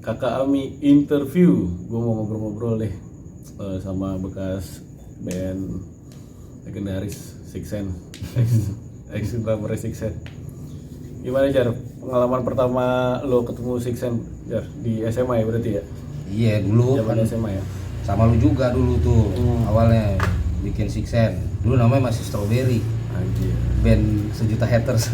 Kakak Ami interview. Gue mau ngobrol-ngobrol deh sama bekas band legendaris Sixsen, ex drummer Sixsen. Gimana Jar? Pengalaman pertama lo ketemu Sixsen, Jar, di SMA ya berarti ya? Iya dulu Zaman kan SMA ya. sama lu juga dulu tuh awalnya bikin Sixsen. Dulu namanya masih Strawberry, Anjir. band sejuta haters.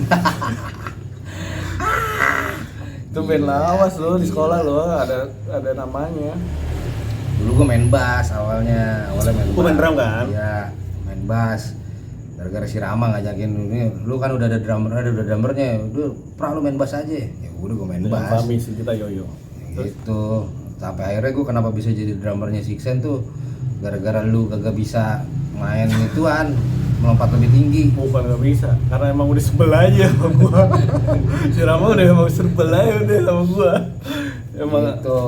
Itu band lawas lo di sekolah lo ada namanya. Dulu gue main bass awalnya main Lu main drum kan? Iya, main bass. Gara-gara si Rama ngajakin lu kan udah ada drummernya, udah lu main bass aja. Ya udah gue main Dengan bass. Fami Sejuta Yoyo. Gitu. Sampai akhirnya gue kenapa bisa jadi drummernya Sixsen tuh gara-gara lu kagak bisa main ituan melompat lebih tinggi. Bukan gak bisa, karena emang udah sebel aja sama gua. Si Rama udah emang sebel aja udah sama gua. Emang Gitu.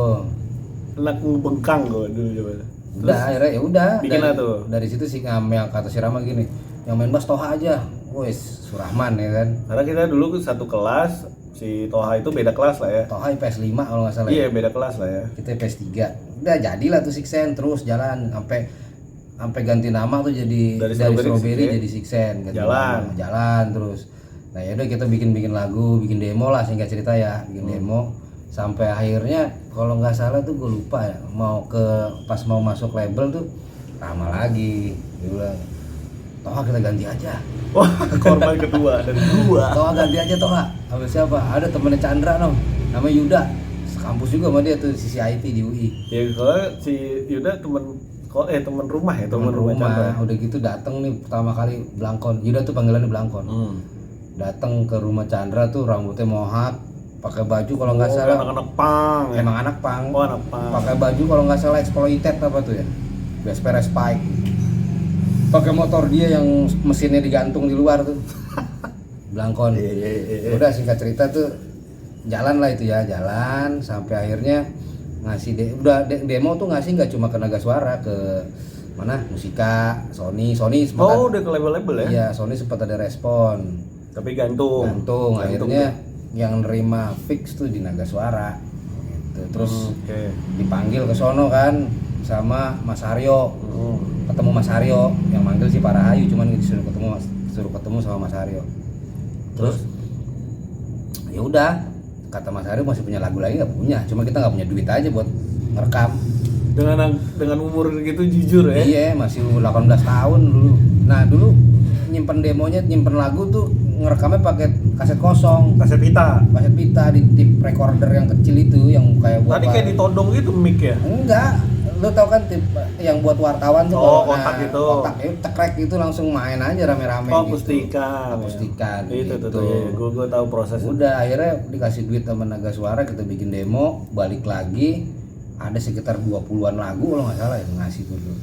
enak ngebengkang gua dulu coba. Udah akhirnya ya udah bikin lah tuh. dari situ sih yang kata si Rama gini, yang main bass Toha aja. Wes Surahman ya kan. Karena kita dulu satu kelas, si Toha itu beda kelas lah ya. Toha IPS 5 kalau nggak salah. Iya Ya. beda kelas lah ya. Kita IPS 3. Udah jadilah tuh Sixsen terus jalan sampai ganti nama tuh jadi Dari dari Strawberry Strawberry Sixsen. jadi Sixsen. Ganti Jalan. nama, jalan terus. Nah yaudah kita bikin lagu, bikin demo lah singkat cerita ya, bikin demo sampai akhirnya kalau nggak salah tuh gue lupa ya pas mau masuk label tuh Rama lagi dia bilang Toha kita ganti aja. Wah, korban kedua dari gua. Toha ganti aja Toha. Sama siapa? Ada temennya Chandra dong, namanya Yuda. Sekampus juga sama dia tuh sisi IT di UI. Ya kalau si Yuda teman rumah ya, teman rumah Chandra. Udah gitu dateng nih pertama kali Blangkon. Yuda tuh panggilannya Blangkon. Dateng ke rumah Chandra tuh rambutnya mohak, pakai baju kalau nggak salah. Anak-anak pang. Ya? Emang anak pang. Oh, anak pang. Pakai baju kalau nggak salah Exploited apa tuh ya? Vesper Spike. Pakai motor dia yang mesinnya digantung di luar tuh. Blangkon. Iya. Udah singkat cerita tuh jalan lah itu ya, jalan sampai akhirnya ngasih demo tuh ngasih nggak cuma ke Naga Suara, ke mana Musika, Sony sempat Oh, udah ke label-label ya? iya Sony sempat ada respon Tapi gantung akhirnya yang nerima fix tuh di Naga Suara gitu. Terus Oke. dipanggil ke sono kan sama Mas Aryo, ketemu Mas Aryo yang manggil si Parahayu, cuman disuruh ketemu sama Mas Aryo. Terus ya udah kata Mas Aryo masih punya lagu lagi nggak punya, cuma kita nggak punya duit aja buat ngerekam. Dengan umur gitu jujur ya? Iya masih 18 tahun dulu. Nah dulu nyimpen lagu tuh ngerekamnya pakai kaset kosong, Kaset pita. di tip recorder yang kecil itu yang kayak buat Tadi kayak ditodong gitu mic ya? enggak, lu tau kan tip yang buat wartawan tuh Oh, kalau- kotak gitu. kotak itu cekrek itu langsung main aja rame-rame Oh, gitu. akustikan. Akustikan Itu gitu. tuh ya. Gue tahu prosesnya. Udah akhirnya dikasih duit sama Naga Suara, kita bikin demo, balik lagi ada sekitar 20-an lagu kalau nggak salah yang ngasih tuh dulu.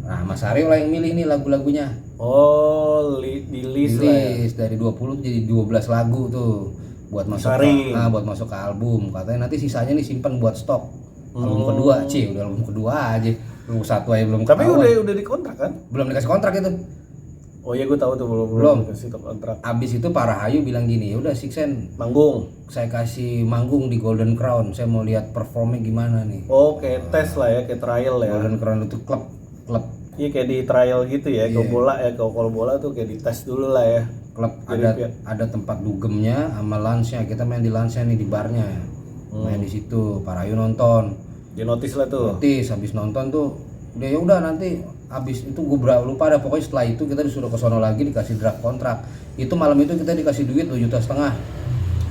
Nah Mas Aryo lah yang milih nih lagu-lagunya. Oh, di list lah ya. List dari 20 jadi 12 lagu tuh buat masuk Saring. buat masuk ke album. Katanya nanti sisanya nih simpen buat stok. Album kedua, udah album kedua aja. Album satu aja belum Tapi ketahuan. udah dikontrak kan? Belum dikasih kontrak itu. Oh iya, gue tahu tuh belum dikasih kontrak. Abis itu Parahayu bilang gini, "Ya udah Sixsen, Manggung. saya kasih manggung di Golden Crown. Saya mau lihat performnya gimana nih." Oh, kayak tes lah ya, kayak trial ya. Golden Crown itu klub. Iya, kayak di trial gitu ya. Iya. Kalau bola ya, kalau bola tuh kayak dites dulu lah ya. Klub Jadi ada tempat dugemnya sama lunchnya. Kita main di lunchnya nih di barnya. Main di situ. Parahayu nonton. Dia notice lah tuh. Notis habis nonton tuh dia ya udah nanti habis itu gue lupa ada, pokoknya setelah itu kita disuruh ke sono lagi dikasih draft kontrak. Itu malam itu kita dikasih duit 2,5 juta.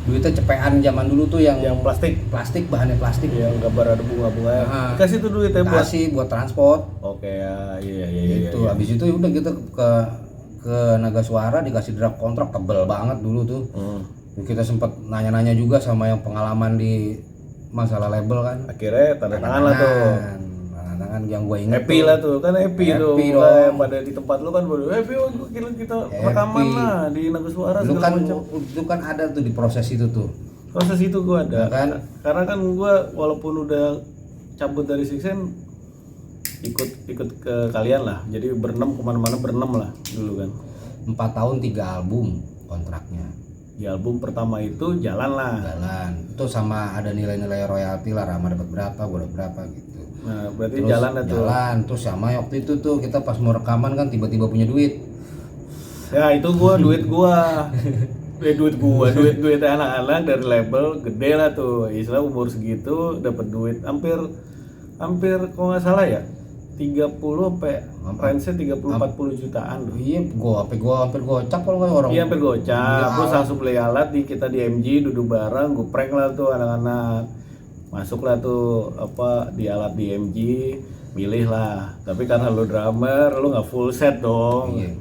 Duitnya cepean zaman dulu tuh yang Plastik bahannya plastik. yang gambar ada bunga-bunga. Nah, Dikasih tuh duit ya buat. Kasih buat transport. Oke ya, iya. Itu habis itu ya udah kita ke Naga Suara dikasih draft kontrak tebel banget dulu tuh. Kita sempat nanya-nanya juga sama yang pengalaman di masalah label kan. Akhirnya tanda tangan lah tuh. Tanda tangan yang gue inget Happy lah tuh, kan happy tuh. Happy Mulai dong. pada di tempat lu kan baru happy, kita Happy. rekaman lah di Naga Suara Lu segala kan macam. itu kan ada tuh di proses itu tuh. Proses itu gua ada. Ya kan? Karena kan gua walaupun udah cabut dari Sixsen ikut ke kalian lah. Jadi berenam kemana-mana berenam lah dulu kan. 4 tahun 3 album kontraknya. Di album pertama itu jalan lah. Jalan itu sama ada nilai-nilai royalti lah, Rama dapat berapa, gua dapat berapa gitu. Nah, berarti Terus jalan itu. jalan terus sama waktu itu tuh kita pas mau rekaman kan tiba-tiba punya duit. Ya itu duit gua. duit anak-anak dari label gede lah tuh. Istilah umur segitu dapat duit hampir kalau nggak salah ya 30 sampai range-nya 30-40 jutaan loh. Iya, gua hampir gocap kalau nggak orang. Iya hampir gocap. Beli Terus alat. langsung beli alat kita di MG duduk bareng, gue prank lah tuh anak-anak. Masuklah tuh di alat di MG, milih lah. Tapi karena lu drummer, lu nggak full set dong. Iya.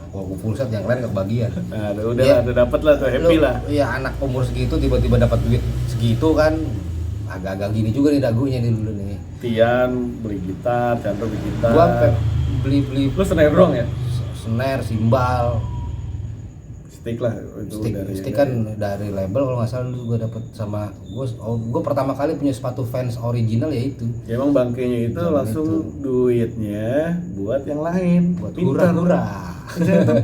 Kalau gua full set yang lain nggak kebagian. Nah, udah Iya. ada dapet lah tuh happy Lu- lah. Iya, anak umur segitu tiba-tiba dapat duit segitu kan agak-agak gini juga nih dagunya nih dulu nih. Tian beli gitar, Chandra beli gitar. Gua beli Lu snare doang ya? snare, simbal, Stick lah itu stick kan dari label kalau nggak salah dulu gua dapat sama gua pertama kali punya sepatu Vans original ya itu. Ya, emang bangkainya itu Zaman langsung duitnya buat yang lain. Buat Pinter. hura-hura.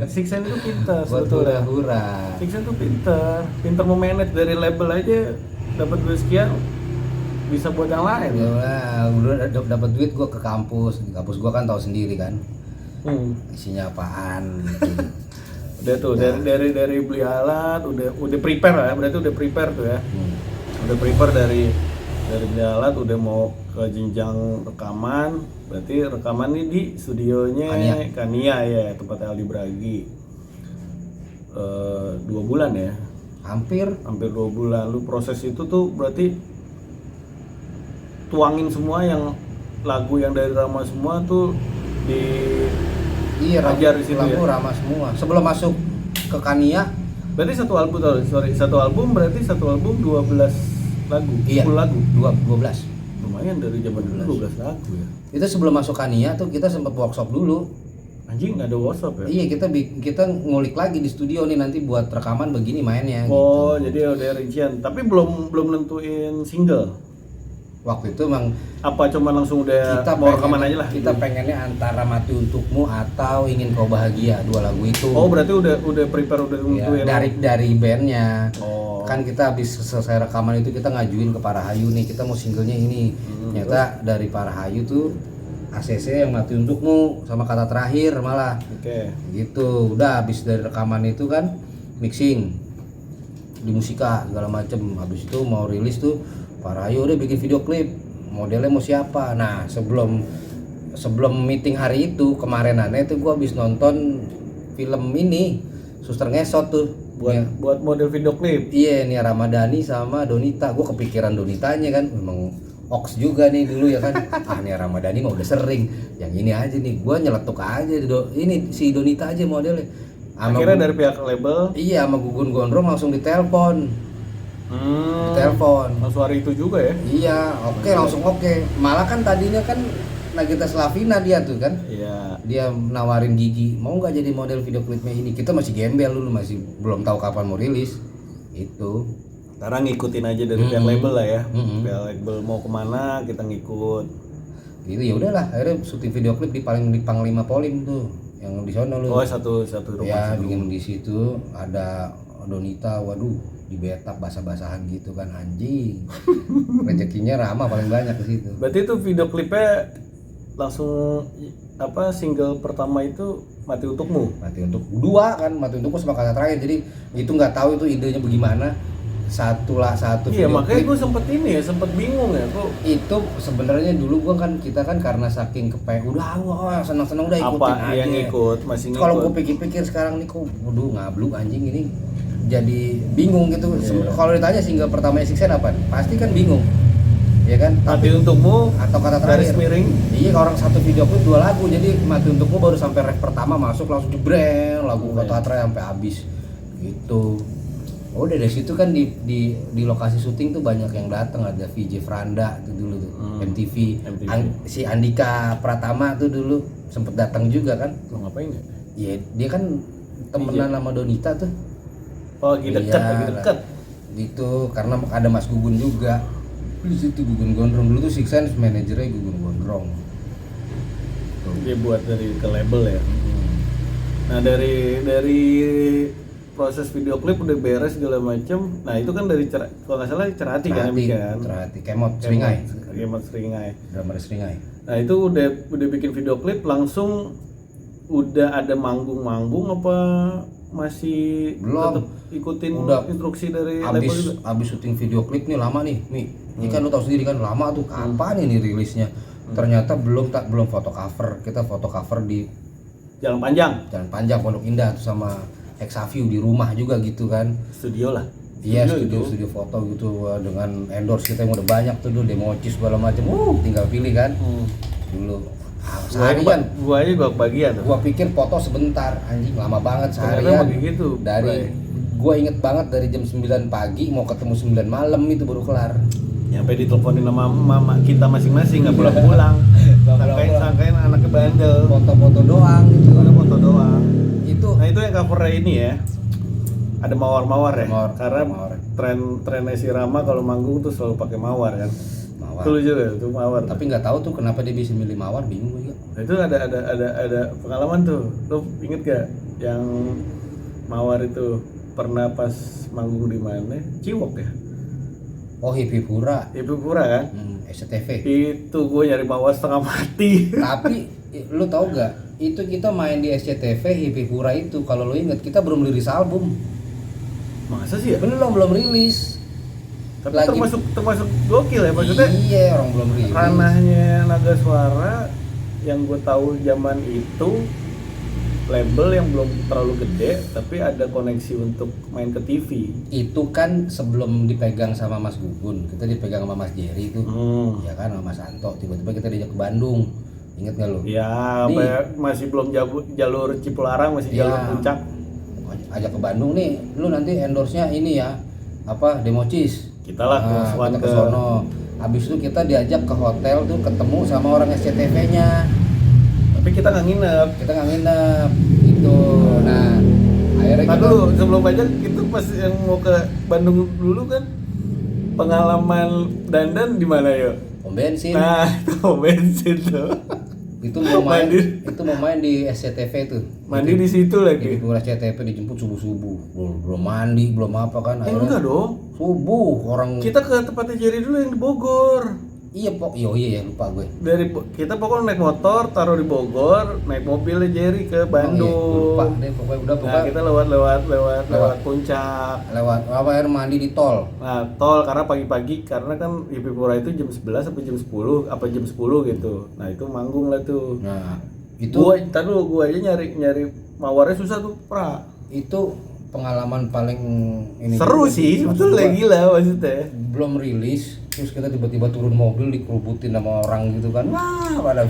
Sixen itu pinter Buat sebetulnya. hura-hura. Sixen tuh pinter memanage dari label aja dapat duit sekian bisa buat yang lain. Ya lah, udah dapat duit gua ke kampus. Di kampus gua kan tahu sendiri kan isinya apaan gitu. Udah tuh dari beli alat udah prepare lah ya, berarti udah prepare tuh ya. Udah prepare dari beli alat udah mau ke jenjang rekaman, berarti rekaman ini di studionya Kania ya, tempat Aldi Bragi. 2 bulan ya, Hampir 2 bulan. Lu proses itu tuh berarti tuangin semua yang lagu yang dari Rama semua tuh di iya ajar di situ ya. Rama semua. Sebelum masuk ke Kania, Berarti satu album berarti satu album 12 lagu, Iya. 10 lagu. 12. Lumayan dari zaman dulu 12 lagu ya. Itu sebelum masuk Kania tuh kita sempat workshop dulu. Anjing nggak ada WhatsApp ya? Iya, kita ngulik lagi di studio nih nanti buat rekaman begini mainnya Oh, gitu. jadi udah rincian. Tapi belum nentuin single. Waktu itu emang Apa cuma langsung udah kita mau rekaman aja lah. Kita pengennya antara Mati Untukmu atau Ingin Kau Bahagia, 2 lagu itu. Oh, berarti udah prepare udah Iya, nentuin. dari bandnya. Oh. Kan kita habis selesai rekaman itu kita ngajuin ke Parahayu nih, kita mau singlenya ini. Ternyata dari Parahayu tuh ACC yang Mati Untukmu sama Kata Terakhir malah. Oke. Gitu. Udah habis dari rekaman itu kan mixing di musika segala macem. Habis itu mau rilis tuh Parahayu udah bikin video klip. Modelnya mau siapa? Nah, sebelum meeting hari itu kemarinannya itu gua habis nonton film ini Suster Ngesot tuh. Buat model video klip. Iya, Nia Ramadhani sama Donita. Gue kepikiran Donitanya kan, memang Ox juga nih dulu ya kan. Nia Ramadhani mah udah sering. Yang ini aja nih, gue nyeletuk aja. Ini si Donita aja modelnya. Akhirnya dari pihak label. Iya, sama Gugun Gondrong langsung ditelepon. Telepon. Langsung hari itu juga ya? Iya, langsung oke. Malah kan tadinya kan Nagita Slavina dia tuh kan. Iya. Dia nawarin Gigi, mau nggak jadi model video klipnya ini? Kita masih gembel dulu, masih belum tahu kapan mau rilis. Itu. Sekarang ngikutin aja dari pihak label lah ya. Mm-mm. Pihak label mau kemana kita ngikut. Gitu ya udahlah, akhirnya syuting video klip di Panglima Polim tuh, yang di sono lu. Oh, satu rumah. Ya, satu bikin rumah. di situ ada Donita, waduh, di betap basah-basahan gitu kan anjing. Rezekinya Rama paling banyak ke situ. Berarti itu video klipnya langsung single pertama itu Mati Untukmu. Mati Untuk 2 kan, Mati Untukmu sama Kata Terakhir. Jadi itu nggak tahu itu idenya bagaimana. Satu Iya, video makanya klip. gue sempet bingung ya kok Itu sebenarnya dulu gua kan kita kan karena saking udah senang-senang udah ikutin apa aja. yang ngikut masih ngikut. Kalau gue pikir-pikir sekarang nih kok waduh ngabluk anjing ini jadi bingung gitu. Iya. Kalau ditanya single pertama Sixen apa? Pasti kan bingung. Ya kan? Mati Untukmu Atau Kata garis Terakhir. miring. Iya, orang satu video klip 2 lagu. Jadi Mati Untukmu baru sampai ref pertama masuk langsung jebreng lagu Kata Terakhir sampai habis. Gitu. Oh, dari situ kan di lokasi syuting tuh banyak yang datang, ada VJ Franda tuh dulu tuh, MTV. Si Andika Pratama tuh dulu sempet datang juga kan. Lo ngapain ya? Iya, dia kan temenan sama Donita tuh. Oh, lagi deket. Gitu, karena ada Mas Gugun juga. Di situ Gugun Gondrong dulu tuh Six Sense manajernya Gugun Gondrong. Tuh. Dia buat dari ke label ya. Nah, dari proses video klip udah beres segala macem. Nah itu kan dari kalau nggak salah Cerati kan yang bikin. Cerati, Kemot Seringai. Kemot Seringai. Drummer Seringai. Nah itu udah bikin video klip langsung udah ada manggung apa masih belum tetap ikutin udah instruksi dari label juga? Abis syuting video klip nih lama nih ini kan lu tahu sendiri kan lama tuh kapan ini rilisnya. Ternyata belum foto cover, kita foto cover di Jalan Panjang Pondok Indah tuh sama Hexaview di rumah juga gitu kan, studio lah. iya studio foto gitu dengan endorse kita yang udah banyak tuh dulu Democis segala macam tinggal pilih kan dulu seharian gua bagian gua pikir foto sebentar anjing lama banget ternyata seharian begitu. Dari gua inget banget dari jam 9 pagi mau ketemu 9 malam itu baru kelar. Nyampe diteleponin sama mama kita masing-masing nggak pulang-pulang. Sangkain anaknya bandel. Foto-foto doang gitu. Ada foto doang. Nah itu yang covernya ini ya. Ada mawar-mawar ya. Karena mawar. Trennya si Rama kalau manggung tuh selalu pakai mawar kan. Mawar. Itu juga itu mawar. Tapi nggak tahu tuh kenapa dia bisa milih mawar, bingung juga. Nah, itu ada pengalaman tuh. Lo inget gak yang mawar itu pernah pas manggung di mana? Ciwok ya. Oh Hipipura kan? SCTV. Itu gue nyari mawar setengah mati. Tapi lu tahu gak? Itu kita main di SCTV Hipipura itu kalau lu inget kita belum rilis album. Masa sih ya? Belum rilis. Tapi termasuk gokil ya maksudnya. Iya, orang belum rilis. Ranahnya Naga Suara yang gue tahu zaman itu label yang belum terlalu gede tapi ada koneksi untuk main ke TV. Itu kan sebelum dipegang sama Mas Gugun, kita dipegang sama Mas Jerry itu. Ya kan sama Mas Anto, tiba-tiba kita diajak ke Bandung. Ingat gak lu? Ya, masih belum jalur Cipularang, masih jalur Puncak. Ajak ke Bandung nih, lu nanti endorse-nya ini ya. Democis. Kita lah ke sono. Habis itu kita diajak ke hotel tuh ketemu sama orang SCTV-nya. Tapi kita nggak nginep itu. Nah akhirnya kita dulu sebelum aja itu pas yang mau ke Bandung dulu kan pengalaman dandan di mana ya? Pom bensin. Nah itu pom bensin tuh. Itu mau main di SCTV tuh. Mandi di situ lagi. Di Pura SCTV dijemput subuh. Belum mandi, belum apa kan. Enggak dong. Subuh orang. Kita ke tempatnya Jerry dulu yang di Bogor. Iya lupa gue. Kita pokoknya naik motor taruh di Bogor, naik mobilnya Jerry ke Bandung. Lupa deh pokoknya Nah, kita lewat puncak. Lewat air mandi di tol. Nah, tol karena pagi-pagi karena kan Hipipura itu jam 11 sampai jam 10 jam 10 gitu. Nah, itu manggung lah tuh. Nah, itu gua aja nyari mawarnya susah tuh, Pra. Itu pengalaman paling ini seru sih sebetulnya, gila maksudnya. Belum rilis terus kita tiba-tiba turun mobil dikerubutin sama orang gitu kan, wah pada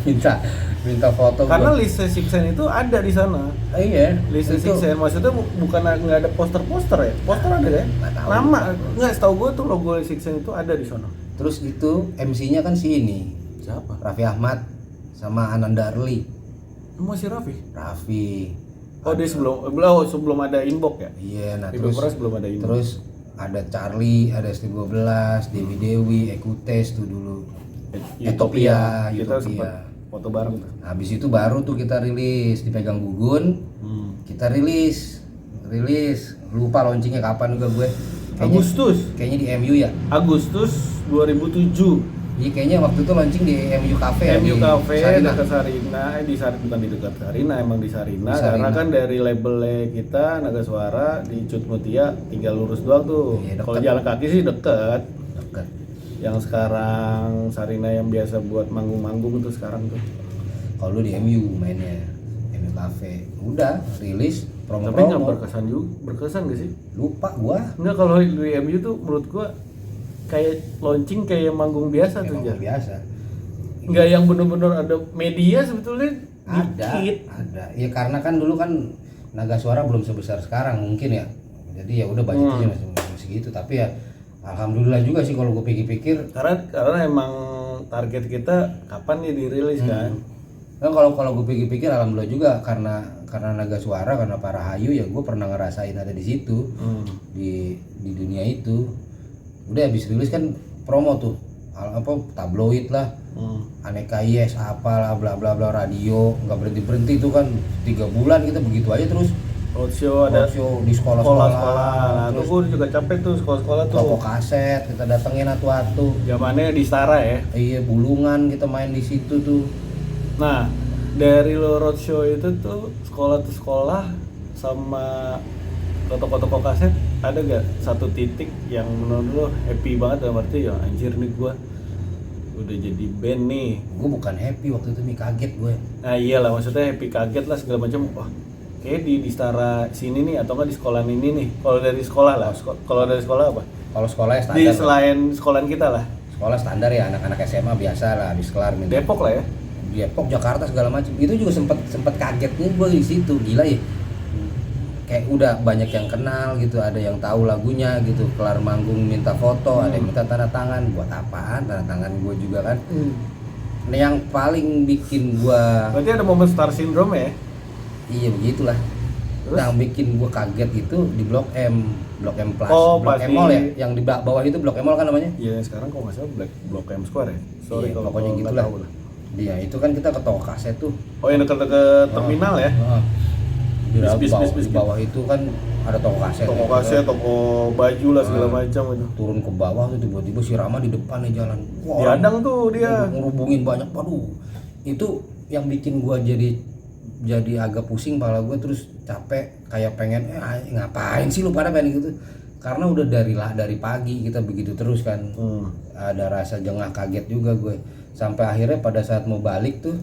minta foto karena list Sixen itu ada di sana. Iya list Sixen maksudnya bukan nggak ada poster ya, poster ada kan lama nggak, setahu gue tuh logo Sixen itu ada di sana. Terus itu MC-nya kan si ini siapa? Raffi Ahmad sama Ananda Arli. Masih Raffi. Oh dia sebelum ada inbox ya? Iya, nah terus belum ada inbox. Terus ada Charlie, ada ST12, Dewi, Ekutes tuh dulu. Utopia. Kita sempat foto bareng tuh. Habis itu baru tuh kita rilis, dipegang Gugun. Kita rilis. Lupa launchingnya kapan juga gue. Kayaknya di MU ya. Agustus 2007. Iya kayaknya waktu itu launching di MU Cafe. MU Cafe dekat Sarina, bukan di dekat Sarina, emang di Sarina. Karena kan dari labelnya kita Naga Suara di Cut Mutia tinggal lurus doang tuh. Iya, kalau jalan kaki sih deket. Yang sekarang Sarina yang biasa buat manggung-manggung tuh sekarang tuh. Kalau di MU mainnya MU Cafe, udah rilis promo. Tapi nggak berkesan gak sih? Lupa gua. Nggak, kalau di MU tuh menurut gua kayak launching kayak manggung biasa tuh ya. Biasa. Nggak yang bener-bener ada media sebetulnya. Ada. Ya karena kan dulu kan Naga Suara belum sebesar sekarang mungkin ya. Jadi ya udah budgetnya masih gitu. Tapi ya alhamdulillah juga sih kalau gue pikir-pikir. Karena emang target kita kapan nih dirilis kan. Kan kalau gue pikir-pikir alhamdulillah juga karena Naga Suara, karena Parahayu ya gue pernah ngerasain ada di situ. Di dunia itu. Udah habis rilis kan promo tuh tabloid lah, aneka apalah bla bla bla, radio nggak berhenti tuh kan 3 bulan kita begitu aja terus roadshow ada roadshow di sekolah-sekolah. Nah, tuh Terus gue juga capek tuh sekolah-sekolah tuh. toko kaset kita datengin atu-atu. Zamannya di Stara ya. Iya, Bulungan kita main di situ tuh. Nah, dari lo roadshow itu tuh sekolah tuh sekolah sama ke toko-toko kaset, ada gak satu titik yang menurut lo happy banget dalam arti ya anjir nih gua udah jadi band nih. Gue bukan happy waktu itu nih, kaget gue. Nah iyalah, maksudnya happy kaget lah segala macam. Wah, kayak di Stara sini nih atau enggak di sekolah ini nih. Kalau dari sekolah lah, kalau dari sekolah apa? Kalau sekolah ya Di standar. selain sekolahan kita lah. Sekolah standar ya, anak-anak SMA biasa lah, habis kelar minta. Depok lah ya. Depok, Jakarta segala macam. Itu juga sempet kaget nih gue di situ, gila ya. Kayak udah banyak yang kenal gitu, ada yang tahu lagunya gitu, kelar manggung minta foto, ada yang minta tanda tangan. Buat apaan tanda tangan gue juga kan. Nah, yang paling bikin gua, Berarti ada momen star syndrome ya? iya begitulah. Terus? Yang bikin gua kaget itu di Blok M Plus, Oh, Blok pasti. M Mall ya, yang di bawah itu Blok M Mall kan namanya. Iya, sekarang kalau nggak salah Blok M Square ya. Sorry Iya, kalau pokoknya nggak gitulah. tahu lah. Dia itu kan kita ke toko kaset tuh. Oh, yang dekat-dekat terminal ya? Di Bis, bawah itu kan ada toko kaset. Toko ya. kaset, toko baju lah segala macam itu. Turun ke bawah tuh tiba-tiba si Rama di depan nih jalan. Diadang tuh dia. Ngerubungin banyak, waduh. Itu yang bikin gua jadi agak pusing kepala gua, terus capek, kayak pengen ngapain sih lu pada pengen gitu. Karena udah dari pagi kita begitu terus kan. Ada rasa jengah, kaget juga gue. Sampai akhirnya pada saat mau balik tuh,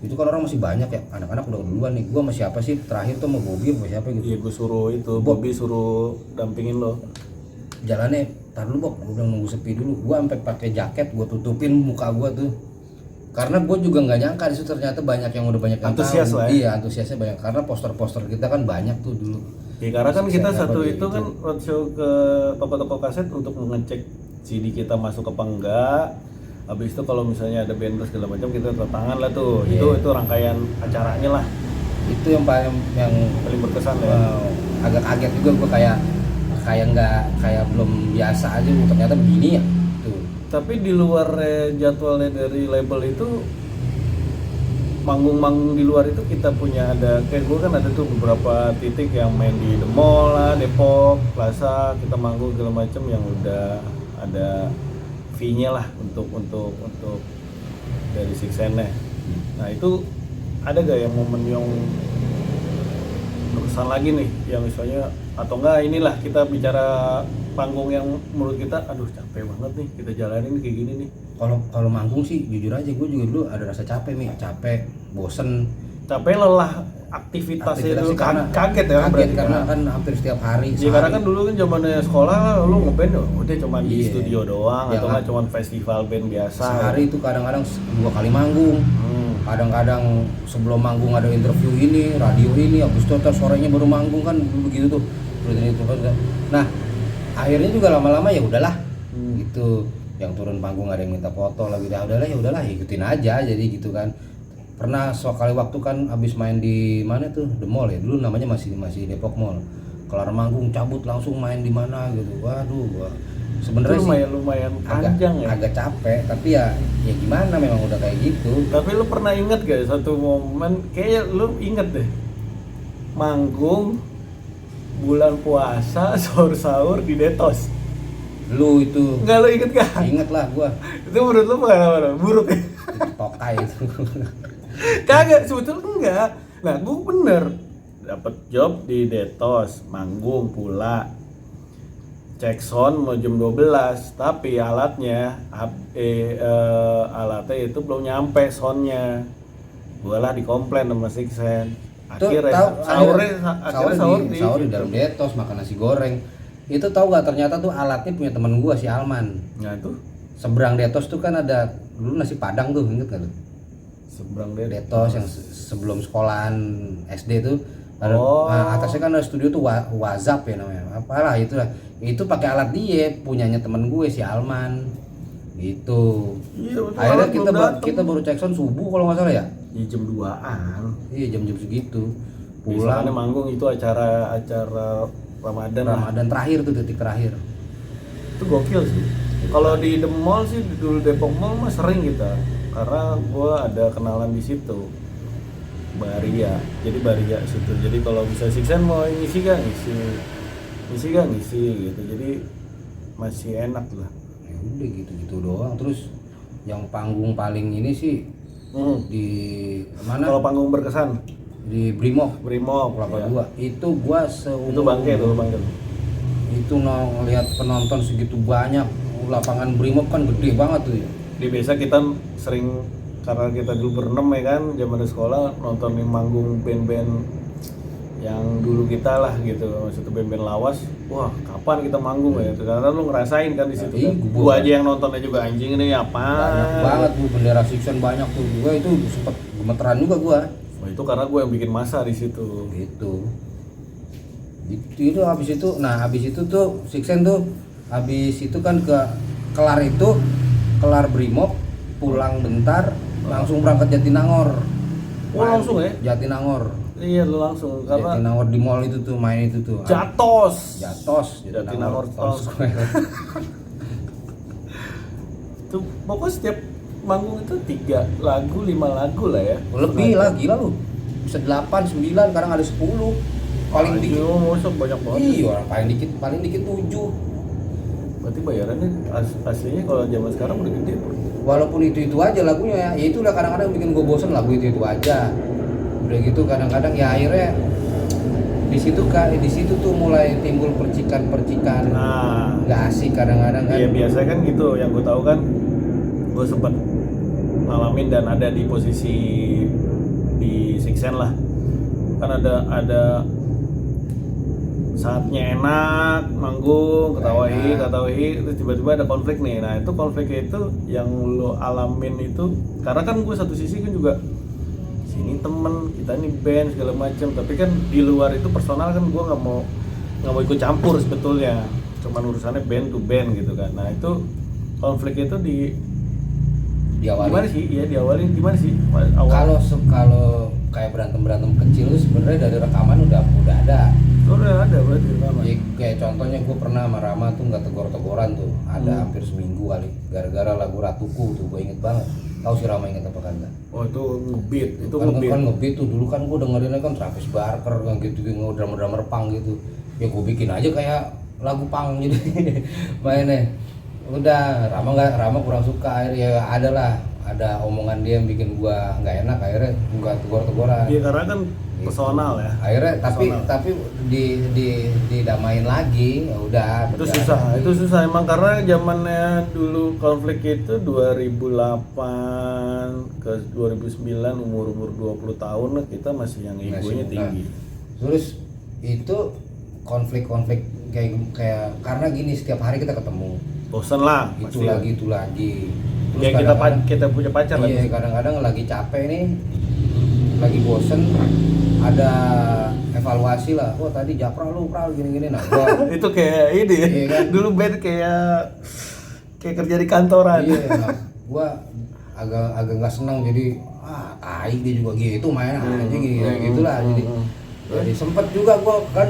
itu kan orang masih banyak ya, anak-anak udah duluan nih. Gua sama siapa sih terakhir tuh, sama Bobby sama siapa gitu. Iya, gue suruh itu, Bobby suruh dampingin lo. Jalannya tar dulu Bob, gue bilang nunggu sepi dulu. Gua sampai pakai jaket, gua tutupin muka gua tuh, karena gue juga nggak nyangka di situ ternyata banyak yang banyak yang Antusias tahu. lah ya. Iya, antusiasnya banyak karena poster-poster kita kan banyak tuh dulu. Ya karena kan kita Saya satu apa itu gitu. kan roadshow ke toko-toko kaset untuk mengecek CD kita masuk apa enggak. Habis itu kalau misalnya ada band segala macam kita tanda tangan lah tuh. Iya. Itu rangkaian acaranya lah Itu yang paling berkesan ya. agak kaget juga gue, kayak belum biasa aja, ternyata begini ya. Tuh. Tapi di luar jadwalnya dari label itu, manggung-manggung di luar itu kita punya ada, kayak gue kan ada tuh beberapa titik yang main di The Mall lah, Depok, Plaza, kita manggung segala macam yang udah ada fee-nya lah untuk dari Six Sense-nya. Nah itu ada gak yang momen yang berkesan lagi nih, yang misalnya atau enggak inilah kita bicara panggung yang menurut kita aduh capek banget nih kita jalanin kayak gini nih. Kalau manggung sih jujur aja gue juga dulu ada rasa capek nih, capek, bosen. Capek, lelah, aktivitasnya itu karena kaget ya berarti karena kan. kan hampir setiap hari. Ya karena kan dulu kan zamannya sekolah lu ngeband udah cuma di Iya. studio doang Ya atau kan. nggak cuma festival band biasa. Sehari itu kadang-kadang 2 kali manggung. Kadang-kadang sebelum manggung ada interview ini, radio ini, habis itu sorenya baru manggung kan begitu tuh. Rutin itu kan. Nah, akhirnya juga lama-lama ya udahlah. Gitu. Yang turun panggung ada yang minta foto lagi, ya udahlah ikutin aja jadi gitu kan. Pernah sekali waktu kan habis main di mana tuh, The Mall ya, dulu namanya masih Depok Mall. Kelar manggung cabut langsung main di mana gitu. Waduh, gua sebenarnya sih lumayan panjang ya. agak capek, tapi ya gimana, memang udah kayak gitu. Tapi lu pernah inget gak satu momen, kayaknya lu inget deh, manggung bulan puasa sahur-sahur di Detos. Lu itu Enggak, lu inget gak? inget lah gua, Itu menurut lu pengalaman buruk ya? itu tokai itu. Kagak, sebetulnya enggak. Nah, gue bener dapet job di Detos, manggung pula, cek sound mau jam 12, tapi alatnya alatnya itu belum nyampe soundnya. Gue lah dikomplain sama Six Sense. Akhirnya sahur di dalam Detos makan nasi goreng. Itu tahu gak, ternyata tuh alatnya punya temen gua si Alman. Nah itu Seberang Detos tuh kan ada dulu nasi Padang tuh, inget gak tuh? seberang Detos yang sebelum sekolahan SD tuh ada, nah, atasnya kan ada studio tuh WhatsApp ya namanya, apalah itulah. Itu pakai alat dia punyanya temen gue si Alman gitu. Iya, betul, Akhirnya kita baru cek sound subuh kalau nggak salah ya. Iya jam 2-an. Iya jam-jam segitu. Pulang Pulang manggung itu acara Ramadan lah. Ramadan terakhir tuh, detik terakhir. Itu gokil sih. Kalau di The Mall sih, dulu Depok Mall mah sering kita, karena gua ada kenalan di situ. Baria. Jadi Baria situ. Jadi kalau bisa Sixen mau ngisi kan ngisi gitu. Jadi masih enak lah. Ya udah gitu-gitu doang. Terus yang panggung paling ini sih di mana? Kalau panggung berkesan Di Brimob Kelapa ya. 2. Itu gua seumur Itu bangke tuh bangke. itu ngelihat penonton segitu banyak, lapangan Brimob kan gede banget tuh ya. Di biasa kita sering karena kita dulu berenam ya kan, zaman di sekolah nontonin manggung band-band yang dulu kita lah gitu, maksudnya band-band lawas. Wah, kapan kita manggung ya? Karena lu ngerasain kan di situ. Kan? Gua aja yang nontonnya juga anjing ini apa? Banyak banget tuh bendera Sixen banyak tuh. Gua itu sempet gemeteran juga gua. Wah, itu karena gue yang bikin masa di situ. Gitu. Itu habis itu, nah habis itu tuh Sixen tuh habis itu kan kelar Brimob, pulang bentar langsung berangkat Jatinangor. Oh langsung ya? Jatinangor. Iya lu langsung karena Jatinangor di mall itu tuh main itu tuh. Jatos Jatinangor Town Square. Tuh pokoknya setiap manggung itu 3 lagu 5 lagu lah ya. Lebih lah, gila lu. Bisa 8, 9, kadang ada 10. Paling dikit. Masa banyak banget. Iya, orang paling dikit 7. Berarti bayarannya aslinya kalau zaman sekarang udah gede, bro. Walaupun itu aja lagunya ya. Ya itulah kadang-kadang bikin gue bosen lagu itu aja. Udah gitu kadang-kadang ya akhirnya di situ tuh mulai timbul percikan-percikan. Nah, nggak asik kadang-kadang kan. iya biasanya kan gitu. Yang gue tahu kan, gue sempat ngalamin dan ada di posisi di Sixen lah. Kan ada saatnya enak manggung ketawain terus tiba-tiba ada konflik nih. Nah itu konfliknya itu yang lo alamin itu karena kan gue satu sisi kan juga sini temen kita nih band segala macam, tapi kan di luar itu personal kan gue nggak mau ikut campur sebetulnya, cuman urusannya band to band gitu kan. Nah itu konflik itu diawali gimana sih? Iya diawali gimana sih? Kalau kayak berantem kecil itu sebenarnya dari rekaman udah ada. Udah ada berarti rekaman. Ya, kayak contohnya gue pernah sama Rama tuh nggak tegur-teguran tuh, ada hampir seminggu kali gara-gara lagu Ratuku tuh, gue inget banget. Tahu si Rama inget apa kagak? Oh itu ngebeat, itu kan ngebeat tuh dulu kan gue dengerinnya kan Travis Barker yang gitu drummer punk gitu. Ya gue bikin aja kayak lagu punk gitu mainnya. Udah Rama kurang suka, akhirnya ya ada omongan dia yang bikin gua nggak enak, akhirnya gua tegur-teguran. Iya karena kan gitu. Personal ya. Akhirnya tapi didamain lagi, ya udah. Itu susah emang karena zamannya dulu konflik itu 2008 ke 2009 umur 20 tahun lah kita masih yang egonya tinggi. Terus itu konflik kayak karena gini setiap hari kita ketemu. Bosan lah Itu pasti. lagi. Terus Ya kita punya pacar lah. Iya, kadang-kadang lagi capek nih, lagi bosen, ada evaluasi lah. Wah tadi Japra lu pral gini-gini. Nah gua itu kayak ini ya. Iya kan? Dulu band kayak kerja di kantoran. Iya, nah, gua agak nggak senang jadi tai dia juga gitu main aja gitu lah. Jadi sempet juga gua kan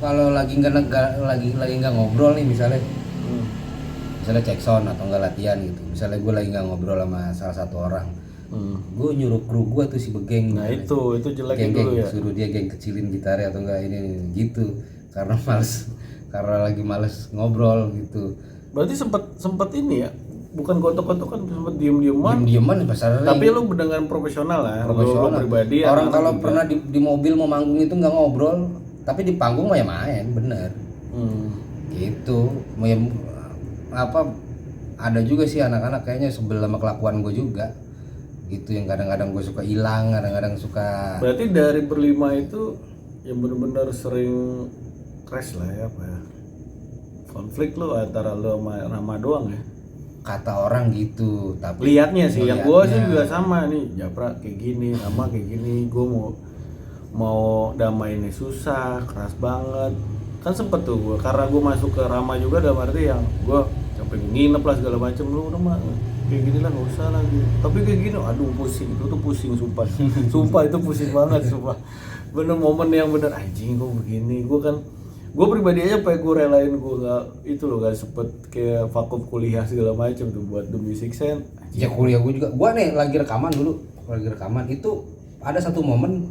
kalau lagi nggak ngobrol nih misalnya cek sound atau enggak latihan gitu, misalnya gue lagi nggak ngobrol sama salah satu orang, gue nyuruh kru gue tuh si Begeng. Nah itu jelek dulu ya, suruh dia kecilin gitarnya atau enggak ini gitu, karena lagi males ngobrol gitu. Berarti sempet ini ya, bukan gotok-gotokan, sempet dieman pasarnya. Tapi lu dengan profesional lah, lu pribadi. Orang kalau pernah di mobil mau manggung itu nggak ngobrol, tapi di panggung mah ya main bener. Gitu ada juga sih anak-anak kayaknya sebel sama kelakuan gue juga gitu, yang kadang-kadang gue suka hilang, kadang-kadang suka. Berarti dari berlima itu yang benar-benar sering crash lah ya, apa ya, konflik lu antara lu sama Rama doang ya, kata orang gitu. Tapi lihatnya sih yang gue sih juga sama nih, Japra kayak gini, Rama kayak gini, gue mau damainnya susah, keras banget kan. Sempet tuh gue, karena gue masuk ke Rama juga dalam arti yang gue sampai nginep lah segala macam, lu udah mah kayak gini lah nggak usah lagi, tapi kayak gini aduh pusing, itu tuh pusing sumpah. Sumpah itu pusing banget sumpah, bener momen yang bener anjing gue begini. Gue pribadi aja pengen gue relain, gue nggak itu loh, gak sempet kayak vakum kuliah segala macam tuh buat demi Sixen. Ya kuliah gue juga, gue nih lagi rekaman itu ada satu momen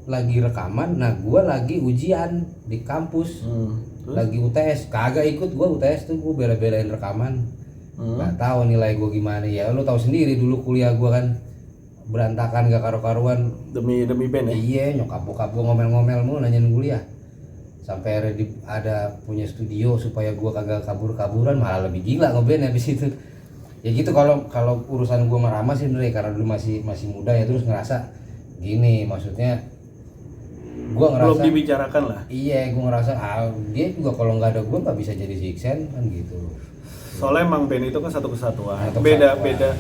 lagi rekaman, nah gue lagi ujian di kampus, Terus? lagi UTS, kagak ikut gue UTS tuh, gue bela-belain rekaman, nggak tahu nilai gue gimana ya, lo tahu sendiri dulu kuliah gue kan berantakan gak karu-karuan, demi band ya. iya nyokap bokap gue ngomel-ngomel mulu nanyain kuliah, sampai ada punya studio supaya gue kagak kabur-kaburan, malah lebih gila ngeband habis itu. Ya gitu kalau urusan gue marah sih Andre, karena dulu masih muda ya, terus ngerasa gini, maksudnya gue ngerasa Belum dibicarakan lah. iya, gue ngerasa dia juga kalau nggak ada gue nggak bisa jadi Sixen kan gitu. Soalnya emang band itu kan satu kesatuan. Satu Beda kesatuan.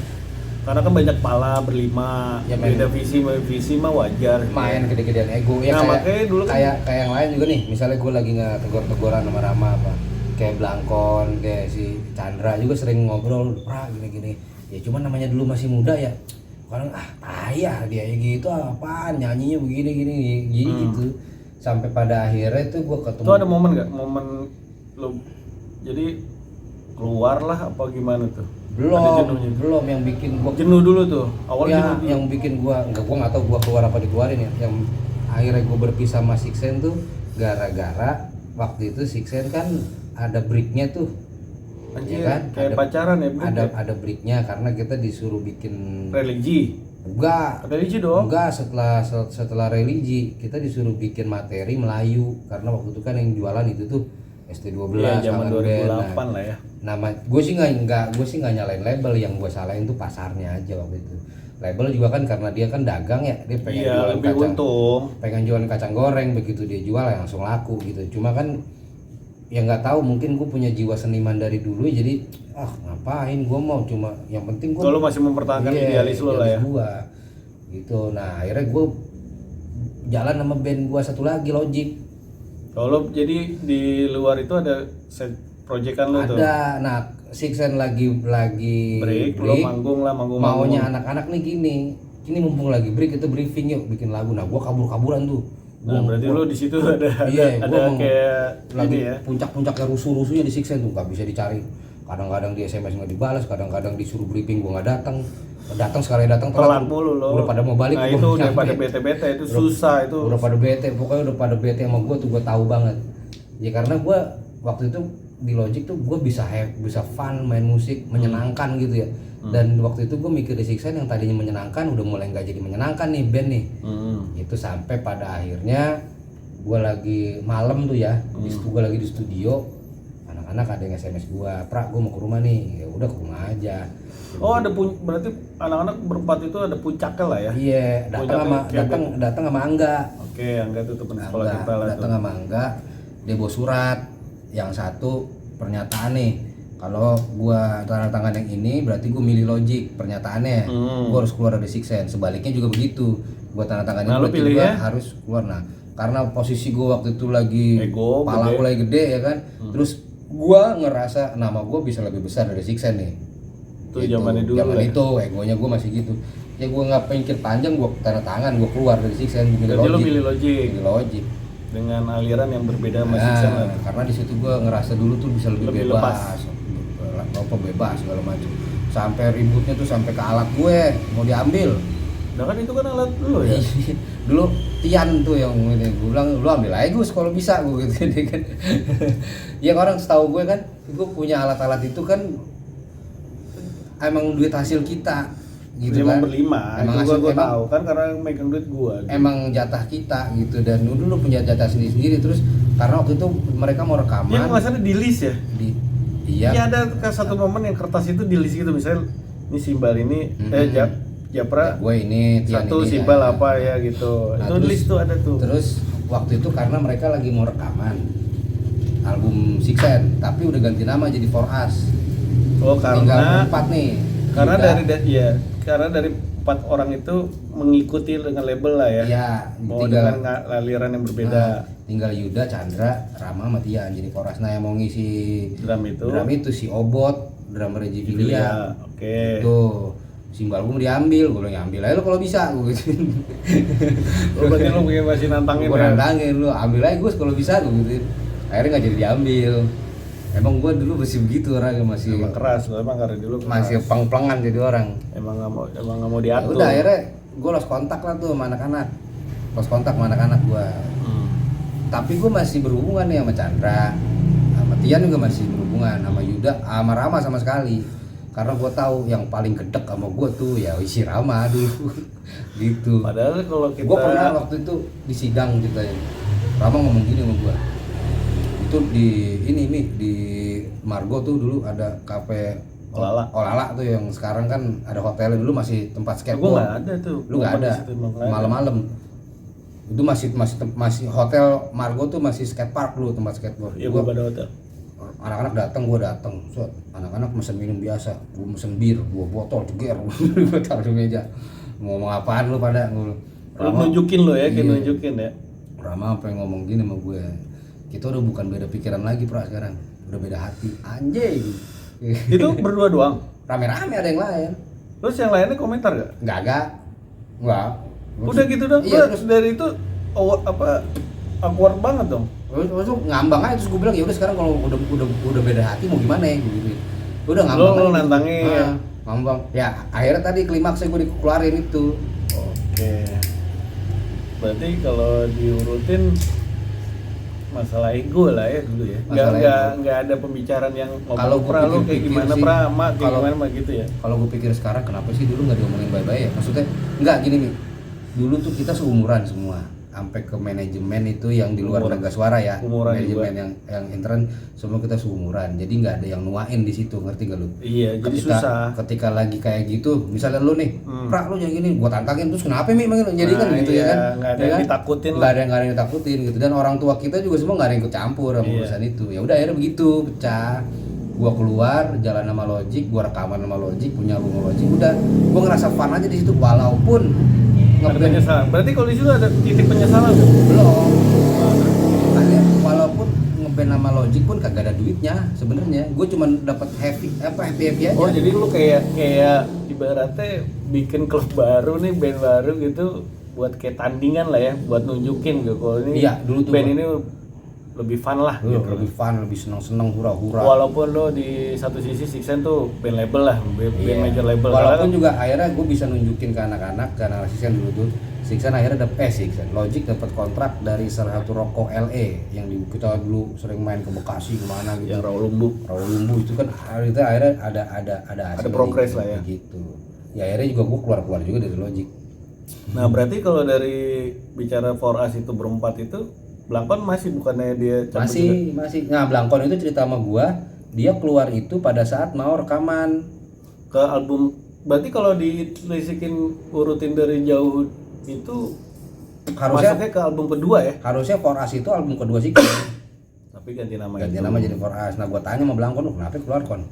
karena kan banyak pala berlima, Ya, main- beda visi mah wajar. Main gede-gedean ego ya, Nah, makanya dulu kan kayak yang lain juga nih, misalnya gue lagi nggak tegur-teguran sama Rama apa, kayak Blangkon, kayak si Chandra juga sering ngobrol, gini-gini. Ya cuman namanya dulu masih muda ya, kadang payah dia ya gitu, apaan nyanyinya begini-gini gitu. Sampai pada akhirnya tuh gue ketemu. itu ada momen nggak? Momen lo jadi keluar lah apa gimana tuh? Ada jenuhnya? belum yang bikin gue Jenuh dulu tuh. Awal ya, jenuh dulu. yang bikin gue nggak tahu gue keluar apa dikeluarin ya. Yang akhirnya gue berpisah sama Sixen tuh gara-gara waktu itu Sixen kan ada breaknya tuh. Anjir, Ya kan? kayak pacaran ya, Bro. Ada breaknya karena kita disuruh bikin Religi. religi dong. enggak, setelah religi kita disuruh bikin materi Melayu, karena waktu itu kan yang jualan itu tuh ST12 Iya, zaman Kangen Band. 2008 lah ya. Nama gue sih nggak nyalain label, yang gue salahin tuh pasarnya aja waktu itu. Label juga kan karena dia kan dagang ya, dia pengen Iya, jualan lebih untung. pengen jualan kacang goreng, begitu dia jual ya langsung laku gitu. Cuma kan ya nggak tahu, mungkin gue punya jiwa seniman dari dulu, jadi ngapain gue mau, cuma yang penting gue Kalau masih mempertahankan idealis lo lah ya. gua gitu. Nah akhirnya gue jalan sama band gue satu lagi, Logic. Kalau jadi di luar itu ada set proyekan lo tuh. Ada. Nah Sixen lagi Break, lo manggung. maunya anak-anak nih gini mumpung lagi break, itu briefing yuk bikin lagu. Nah gua kabur-kaburan tuh. Nah, berarti lo di situ ada Iya, ada gua kayak lagi ini ya. puncak-puncaknya rusuh-rusuhnya di Sixen tuh, nggak bisa dicari. Kadang-kadang di SMS nggak dibalas, kadang-kadang disuruh briefing gua nggak datang sekali datang Telat mulu lo. udah pada mau balik. Nah, gua itu udah nyampe. pada bete-bete itu susah itu. Udah pada bete, pokoknya udah pada bete sama gue tuh, gue tahu banget ya, karena gue waktu itu di Logic tuh gue bisa fun, main musik, menyenangkan gitu ya. Dan waktu itu gue mikir di Sixen yang tadinya menyenangkan udah mulai nggak jadi menyenangkan nih band nih. Itu sampai pada akhirnya gue lagi malam tuh ya, gue lagi di studio, anak-anak ada yang SMS gue, gue mau ke rumah nih. Ya udah ke rumah aja. Oh, berarti anak-anak berempat itu ada puncaknya lah ya. Iya, datang sama Angga. Oke, Angga tuh teman sekolah kita lah tuh. Datang sama Angga, dia bawa surat. Yang satu pernyataan nih, kalau gua tanda tangan yang ini berarti gua milih Logic, pernyataannya. Gua harus keluar dari Sixen. Sebaliknya juga begitu. Gua tanda tangan ini berarti gua harus keluar. Nah, karena posisi gua waktu itu lagi ego, pala gua lagi gede ya kan. Terus gua ngerasa nama gua bisa lebih besar dari Sixen nih. Itu zamannya dulu. Zaman itu egonya gue masih gitu. Ya gue nggak pikir panjang, gue tanda tangan, gue keluar dari Sixen, gue Jadi lo milih Logic. Milih Logic. Dengan aliran yang berbeda sama Sixen lah. Karena di situ gue ngerasa dulu tuh bisa lebih lepas. bebas segala macam. Sampai ributnya tuh sampai ke alat gue mau diambil. Nah kan itu kan alat lo ya. Dulu Tian tuh yang ini, gue bilang lu ambil aja Gus kalau bisa, gue gitu kan. Ya orang setahu gue kan, gue punya alat-alat itu kan emang duit hasil kita gitu emang kan. berlima. Emang itu gua tahu kan karena megang duit gua. Gitu. Emang jatah kita gitu, dan dulu punya jatah sendiri-sendiri. Terus karena waktu itu mereka mau rekaman. Iya, nggak salah di list ya. Iya. Iya, ada satu momen yang kertas itu di list gitu, misalnya ini simbal ini Japra gue ini Tian satu ini, simbal ya. apa ya gitu. Nah, itu terus, list tuh ada tuh. Terus waktu itu karena mereka lagi mau rekaman album Sixen, tapi udah ganti nama jadi For Us. Oh, karena empat nih. Karena Yuda, karena dari 4 orang itu mengikuti dengan label lah ya. Iya, Mau dengan aliran yang berbeda. Tinggal Yuda, Chandra, Rama, sama Tian jadi For Us. Nah, yang mau ngisi Drum itu si Obot, drummer Jivilia. Oke. Tuh, simbal gue mau diambil, gue bilang ambil aja lo kalau bisa, gue gitu. Berarti lo masih nantangin Gue ya? nantangin, lo ambil aja Gus kalau bisa, gue gitu. Akhirnya nggak jadi diambil. Emang gue dulu masih begitu orangnya, masih Emang keras lo, emang karena dulu keras. masih peng-plengan jadi orang. Emang nggak mau diatur. Udah akhirnya gue lost kontak lah tuh sama anak-anak, gue. Tapi gue masih berhubungan nih sama Chandra, sama Tian juga masih berhubungan, sama Yuda, sama Rama sama sekali. Karena gue tahu yang paling gedek sama gue tuh ya si Rama dulu, gitu. Padahal kalau kita Gue pernah waktu itu di sidang ceritanya, Rama ngomong gini sama gue. Itu di ini nih di Margo tuh dulu ada kafe Olala tuh yang sekarang kan ada hotelnya, dulu masih tempat skateboard. Gue nggak ada tuh. Lu nggak ada. Malam-malam itu masih hotel Margo tuh masih skatepark dulu, tempat skateboard. Iya, gua pada hotel. Anak-anak datang, gue datang. Anak-anak mesen minum biasa, gue mesen bir, 2 botol ceger, gue taruh di meja. Mau ngomong apaan lu pada? Lu nunjukin lo ya, kayak iya. nunjukin ya. Rama apa yang ngomong gini sama gue? Kita udah bukan beda pikiran lagi, Pra, sekarang. Udah beda hati. Anjing. Itu berdua doang. Rame-rame ada yang lain. Terus yang lainnya komentar gak? Enggak. Udah gitu dong. Iya, Terus dari itu awkward banget dong. Terus ngambang aja, terus gue bilang ya udah sekarang kalau udah beda hati mau gimana ya gitu. Udah ngambang. Lo nantangin. Ngambang. Ya akhirnya tadi klimaksnya gue dikeluarin itu. Oke. Berarti kalau diurutin masalah ego lah ya dulu ya. Nggak ada pembicaraan yang kalau pra lu kayak gimana sih, kayak gimana gitu ya. Kalau gue pikir sekarang kenapa sih dulu nggak diomongin baik-baik ya? Maksudnya nggak gini nih. Dulu tuh kita seumuran semua. Sampai ke manajemen itu yang di luar Naga Suara ya, manajemen yang intern semua kita seumuran, jadi nggak ada yang nuain di situ, ngerti gak lu? Iya, jadi susah. Ketika lagi kayak gitu, misalnya lu nih, Pra lu jangan gini, gua tantangin, terus kenapa Mi? Jadi kan gitu ya kan? Nggak ada yang ditakutin, nggak ada yang ditakutin gitu, dan orang tua kita juga semua nggak ada yang ikut campur sama urusan itu. Ya udah akhirnya begitu, pecah. Gua keluar jalan sama Logic, gua rekaman sama Logic, punya album Logic, udah, gua ngerasa fun aja di situ, walaupun ada penyesalan. Berarti kalau di situ ada titik penyesalan nggak? Belum. Akhirnya walaupun ngeband nama Logic pun kagak ada duitnya sebenarnya. Gue cuma dapat happy aja. Oh, jadi lu kayak ibaratnya bikin klub baru nih, band baru gitu buat kayak tandingan lah ya, buat nunjukin gitu. Kalau ini dulu tuh band ini lebih fun lah gitu. Lebih fun, lebih seneng-seneng, hura-hura. Walaupun lo di satu sisi Sixen tuh band label lah, major label. Walaupun juga akhirnya gue bisa nunjukin ke anak-anak, karena Sixen dulu tuh Sixen akhirnya Logic dapat kontrak dari salah satu rokok LA yang kita dulu sering main ke Bekasi kemana gitu. Yang Rawalumbu itu kan akhirnya ada progres lah ya. Gitu. Ya akhirnya juga gue keluar juga dari Logic. Nah berarti kalau dari bicara For Us itu berempat itu Blangkon masih bukannya dia masih. Nah Blangkon itu cerita sama gua, dia keluar itu pada saat mau rekaman ke album. Berarti kalau dilisikin urutin dari jauh itu harusnya masuknya ke album kedua ya? Harusnya For Us itu album kedua sih. Tapi ganti nama jadi For Us. Nah gua tanya sama Blangkon, kenapa keluar kon?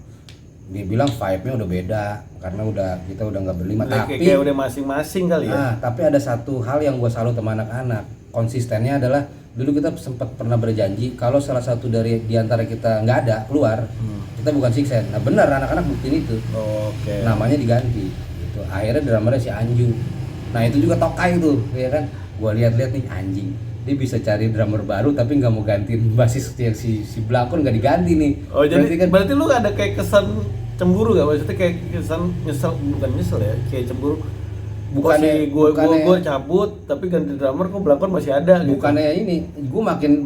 Dia bilang vibe-nya udah beda karena kita udah nggak berlima. Tapi kayak udah masing-masing kali ya. Nah, tapi ada satu hal yang gua salut sama anak-anak. Konsistennya adalah dulu kita sempat pernah berjanji kalau salah satu dari diantara kita nggak ada keluar, kita bukan Sixen. Nah benar anak-anak buktiin itu. Oke. Namanya diganti. Gitu. Akhirnya drummernya si Anju. Nah itu juga Tokai tuh, ya kan? Gua lihat-lihat nih anjing. Dia bisa cari drummer baru tapi nggak mau gantiin basis yang si Blangkon nggak diganti nih. Oh berarti lu ada kayak kesan cemburu gak? Maksudnya kayak kesan bukan nyesel ya, kayak cemburu. Bukannya gue cabut tapi ganti drummer kok Blangkon masih ada gitu. Bukannya ini, gue makin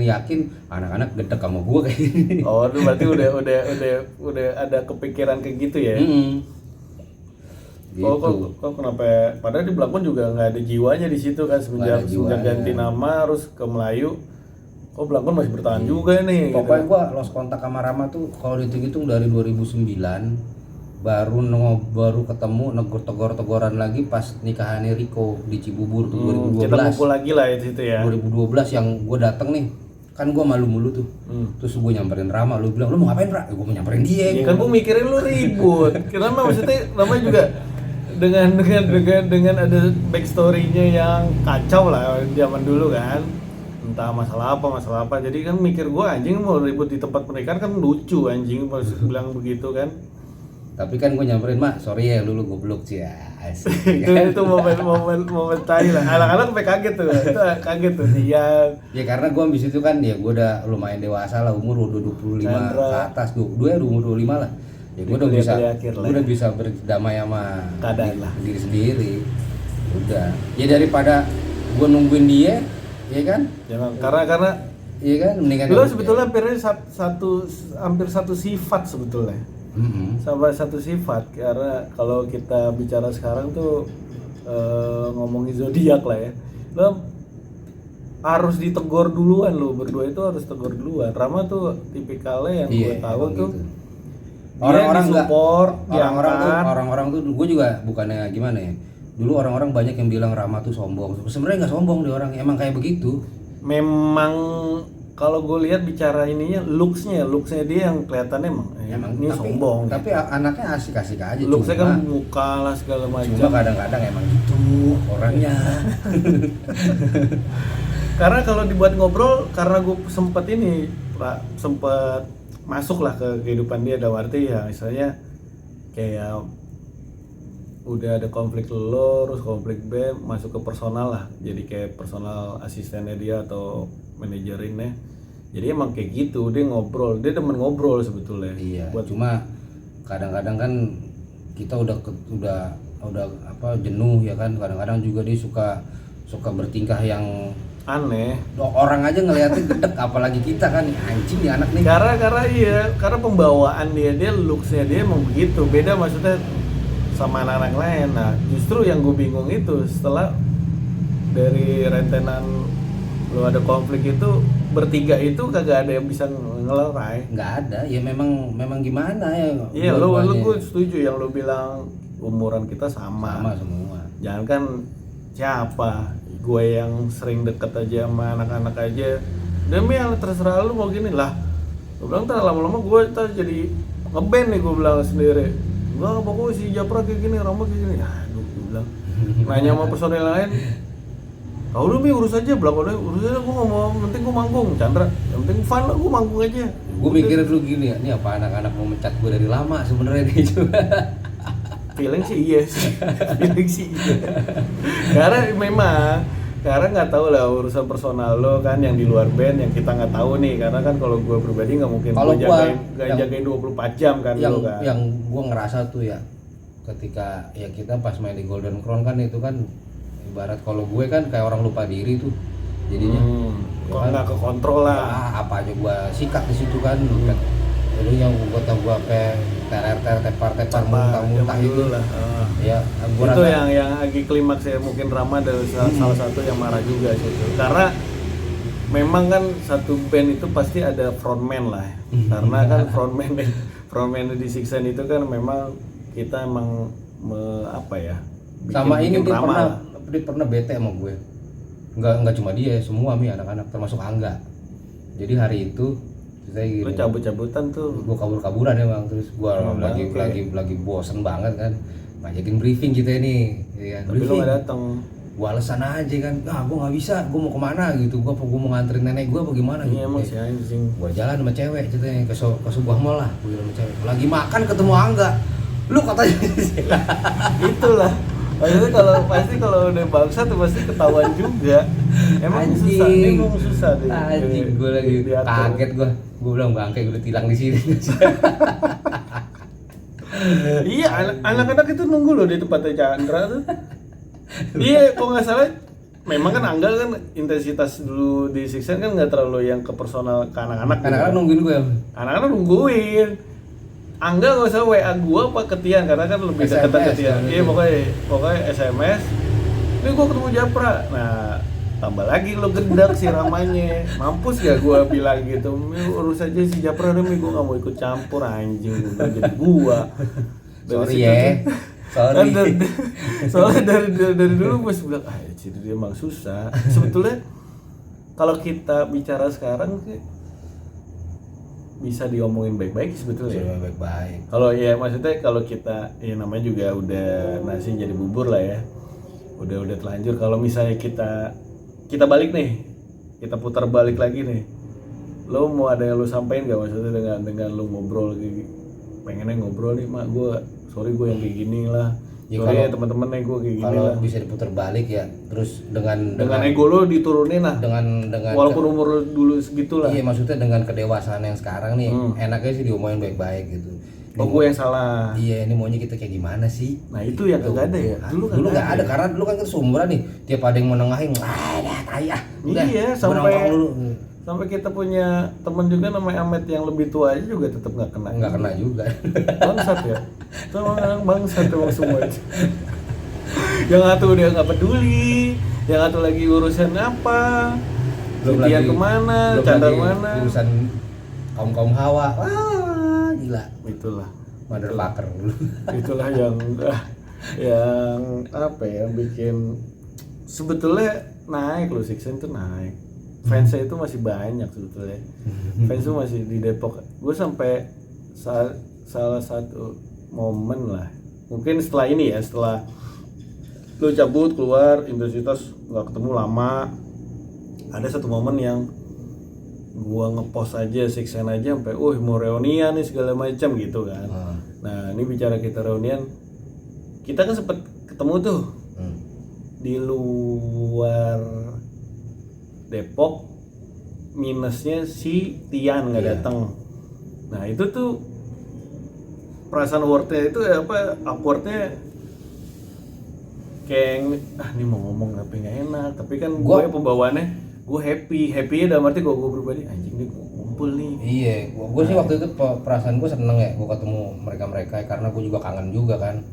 yakin anak-anak gedek sama gue kayak gini. Oh, itu berarti udah ada kepikiran kayak gitu ya. Gitu. Kok kenapa? Padahal di Blangkon juga nggak ada jiwanya di situ kan semenjak ganti nama harus ke Melayu. Kok Blangkon masih bertahan juga nih? Pokoknya gitu. gue lost kontak sama Rama tuh kalau dihitung-hitung dari 2009. baru ketemu tegur-teguran lagi pas nikahannya Rico di Cibubur tuh 2012. Kita ngumpul lagi lah itu ya. 2012 yang gue dateng nih, kan gue malu mulu tuh. Terus gue nyamperin Rama, lu bilang lu mau ngapain Ra? Gue mau nyamperin dia. Ya kan gue mikirin lu ribut. Kenapa maksudnya namanya juga dengan ada backstory-nya yang kacau lah zaman dulu kan. Entah masalah apa. Jadi kan mikir gue anjing mau ribut di tempat pernikahan kan lucu anjing pas bilang begitu kan. Tapi kan gue nyamperin, Mak, sorry ya lu goblok sih ya. itu momen tai lah. Anak-anak sampai kaget tuh. Itu kaget tuh dia. Ya karena gue ambis itu kan ya gue udah lumayan dewasa lah, umur udah 25 ke atas, umur 25 lah. Ya gue udah bisa, akhir lah gue udah bisa berdamai sama keadaan lah. diri sendiri. Udah. Ya daripada gue nungguin dia, ya kan? Jangan karena Iya kan, mendingan lo sebetulnya hampir satu sifat sebetulnya. Sama satu sifat, karena kalau kita bicara sekarang tuh ngomongin zodiak lah ya. Lo harus ditegur duluan, lo berdua itu harus tegur duluan. Rama tuh tipikalnya yang gue tahu tuh gitu. dia Orang-orang support, orang-orang tuh gue juga bukannya gimana ya. Dulu orang-orang banyak yang bilang Rama tuh sombong. Sebenarnya nggak sombong dia orang, emang kayak begitu. Memang kalau gue lihat bicara ininya looksnya dia yang kelihatannya emang ini sombong. Tapi anaknya asik-asik aja. Looksnya kan muka lah segala macam. Cuma kadang-kadang emang gitu orangnya. Karena kalau dibuat ngobrol, karena gue sempet masuk lah ke kehidupan dia, dalam arti ya misalnya kayak udah ada konflik lo, terus konflik B, masuk ke personal lah, jadi kayak personal asistennya dia atau manajerinnya. Jadi emang kayak gitu, dia demen ngobrol sebetulnya. Iya. Cuma kadang-kadang kan kita udah jenuh ya kan. Kadang-kadang juga dia suka bertingkah yang aneh. Orang aja ngeliatnya gedek, apalagi kita kan, anjing nih anak nih. Karena pembawaan dia looksnya dia emang begitu, beda maksudnya sama anak-anak lain. Nah justru yang gue bingung itu setelah dari rentenan lo ada konflik itu, bertiga itu kagak ada yang bisa ngelerai. Nggak ada, ya memang gimana ya. Iya, gue setuju yang lo bilang umuran kita sama semua. Jangan kan siapa, gue yang sering deket aja sama anak-anak aja, demi yang terserah lu mau gini lah. Gue bilang ntar lama-lama gue jadi ngeband nih, gue bilang sendiri. Enggak, pokoknya si Japra kayak gini, Rama kayak gini. Aduh, gue bilang. Nanya sama personel lain, kau udah urus aja, urus aja, gue nggak mau, penting gue manggung, Chandra, yang penting fun lah, gue manggung aja. Gue mikir dulu gini ya, ini apa anak-anak mau mencat gue dari lama sebenarnya nih juga. Feeling sih iya. Karena nggak tahu lah urusan personal lo kan yang di luar band yang kita nggak tahu nih, karena kan kalau gue pribadi nggak mungkin gue jagain 24 jam kan yang, lo kan. Yang gue ngerasa tuh ya ketika ya kita pas main di Golden Crown kan, itu kan ibarat kalau gue kan kayak orang lupa diri tuh jadinya. Kok nggak ke kontrol lah. Ya, apa aja gue sikat di situ kan. Dulu yang gue tau gue kayak tepar muntah itu lah. Ya, itu yang lagi klimaks ya, mungkin Rama adalah salah satu yang marah juga sih itu. Karena memang kan satu band itu pasti ada frontman lah. Karena kan frontman di Sixen itu kan memang kita emang sama ini dia pernah bete sama gue. Enggak cuma dia, semua anak-anak termasuk Angga. Jadi hari itu saya gini, lu cabut-cabutan tuh, gue kabur-kaburan emang, terus gue lagi bosen banget kan, ngajakin briefing kita ini, ya kan? Tapi lu nggak datang. Gue alasan aja kan, gue nggak bisa, gue mau kemana gitu, gue mau nganterin nenek gue apa gimana gitu. Iya emang si anjing. Gue jalan sama cewek ceritanya ke sebuah mall lah, gue sama cewek, lagi makan ketemu Angga, lu katanya. Itulah. Pasti kalau udah bangsa tuh pasti ketahuan juga. Emang susah deh. Anjing, gue lagi kaget gue bilang bangke gue tilang di sini. Iya, anak-anak itu nunggu loh di tempatnya Chandra tuh. Iya, kok nggak salah. Memang kan Angga kan intensitas dulu di Sixen kan nggak terlalu yang ke personal ke anak-anak. Anak-anak nungguin gue. Anak-anak nungguin. Angga nggak usah WA gua apa ke Tian, karena kan lebih dekat ke Tian. Iya pokoknya SMS. Ini gua ketemu Japra. Nah tambah lagi lo gendak si Ramanya. Mampus gak gua bilang gitu. Urus aja si Japra demi, gua nggak mau ikut campur anjing. Udah jadi gua. Sorry ya. Sorry. Soalnya dari dulu gue bilang jadi dia emang susah. Sebetulnya kalau kita bicara sekarang bisa diomongin baik-baik sebetulnya. Baik-baik. Kalau ya maksudnya kalau kita ya namanya juga udah nasi jadi bubur lah ya. Udah telanjur. Kalau misalnya kita balik nih, kita putar balik lagi nih. Lo mau ada yang lo sampein gak maksudnya dengan lo ngobrol kayak pengennya ngobrol nih, mak gue sorry gue yang kayak gini lah. Ya, sorry ya teman-teman gue kayak gini lah. Kalau bisa diputar balik ya, terus dengan ego lo diturunin lah. Dengan walaupun umur lo dulu segitu lah. Iya, maksudnya dengan kedewasaan yang sekarang nih, enaknya sih diomongin baik-baik gitu. Oh, gue yang salah. Iya, ini maunya kita kayak gimana sih? Nah, itu yang Gitu. kagak ada ya. Dulu nggak ada karena dulu kan kita seumuran nih. Tiap ada yang mau nengahin, udah. Iya, gua nongkrong dulu. sampai kita punya temen juga namanya Ahmed yang lebih tua aja juga tetap nggak kena. Nggak kena juga. Bangsat ya. Itu emang bangsat emang semua itu. Yang satu dia nggak peduli, yang satu lagi urusan apa, dia kemana, cadar mana. Urusan kaum hawa. Wah, gila. Itulah. Motherfucker dulu. Itulah yang apa ya, yang bikin sebetulnya naik loh, Sixen tuh naik. Fansnya itu masih banyak sebetulnya. Fans tuh masih di Depok. Gue sampai salah satu momen lah. Mungkin setelah ini ya, setelah lu cabut keluar intensitas nggak ketemu lama, ada satu momen yang gua ngepost aja Sixen aja sampai mau reunian nih segala macam gitu kan. Nah ini bicara kita reunian, kita kan sempet ketemu tuh di luar Depok, minusnya si Tian nggak datang. Nah itu tuh perasaan awkwardnya itu awkwardnya kayak ini mau ngomong tapi nggak enak, tapi kan gue pembawaannya gue happy dalam arti gue pribadi anjing nih ngumpul nih. Iya, gue sih waktu itu perasaan gue seneng ya gue ketemu mereka karena gue juga kangen juga kan.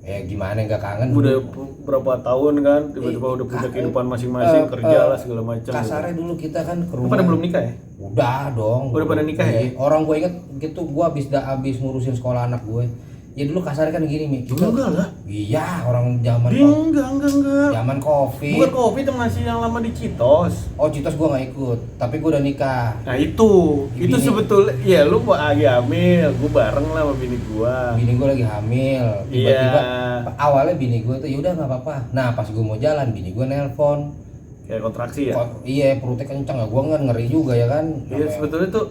Gimana nggak kangen? Udah berapa tahun kan tiba-tiba udah punya kehidupan masing-masing, kerja lah segala macam. Kasarnya gitu. Dulu kita kan ke rumah. Pada belum nikah ya? Udah dong. Udah pada nikah ya? Orang gue inget gitu, gue abis ngurusin sekolah anak gue. Ya dulu kasarnya kan gini Mi. Enggak lah. Iya, orang zaman enggak. Zaman Covid. Bukan Covid itu masih yang lama di Citos. Oh, Citos gue nggak ikut, tapi gue udah nikah. Nah itu sebetulnya ya lu lagi hamil, gue bareng lah sama bini gue. Bini gue lagi hamil. Tiba-tiba awalnya bini gue tuh yaudah nggak apa-apa. Nah pas gue mau jalan, bini gue nelpon. Kayak kontraksi ya? Iya, perutnya kenceng, gue kan ngeri juga ya kan. Iya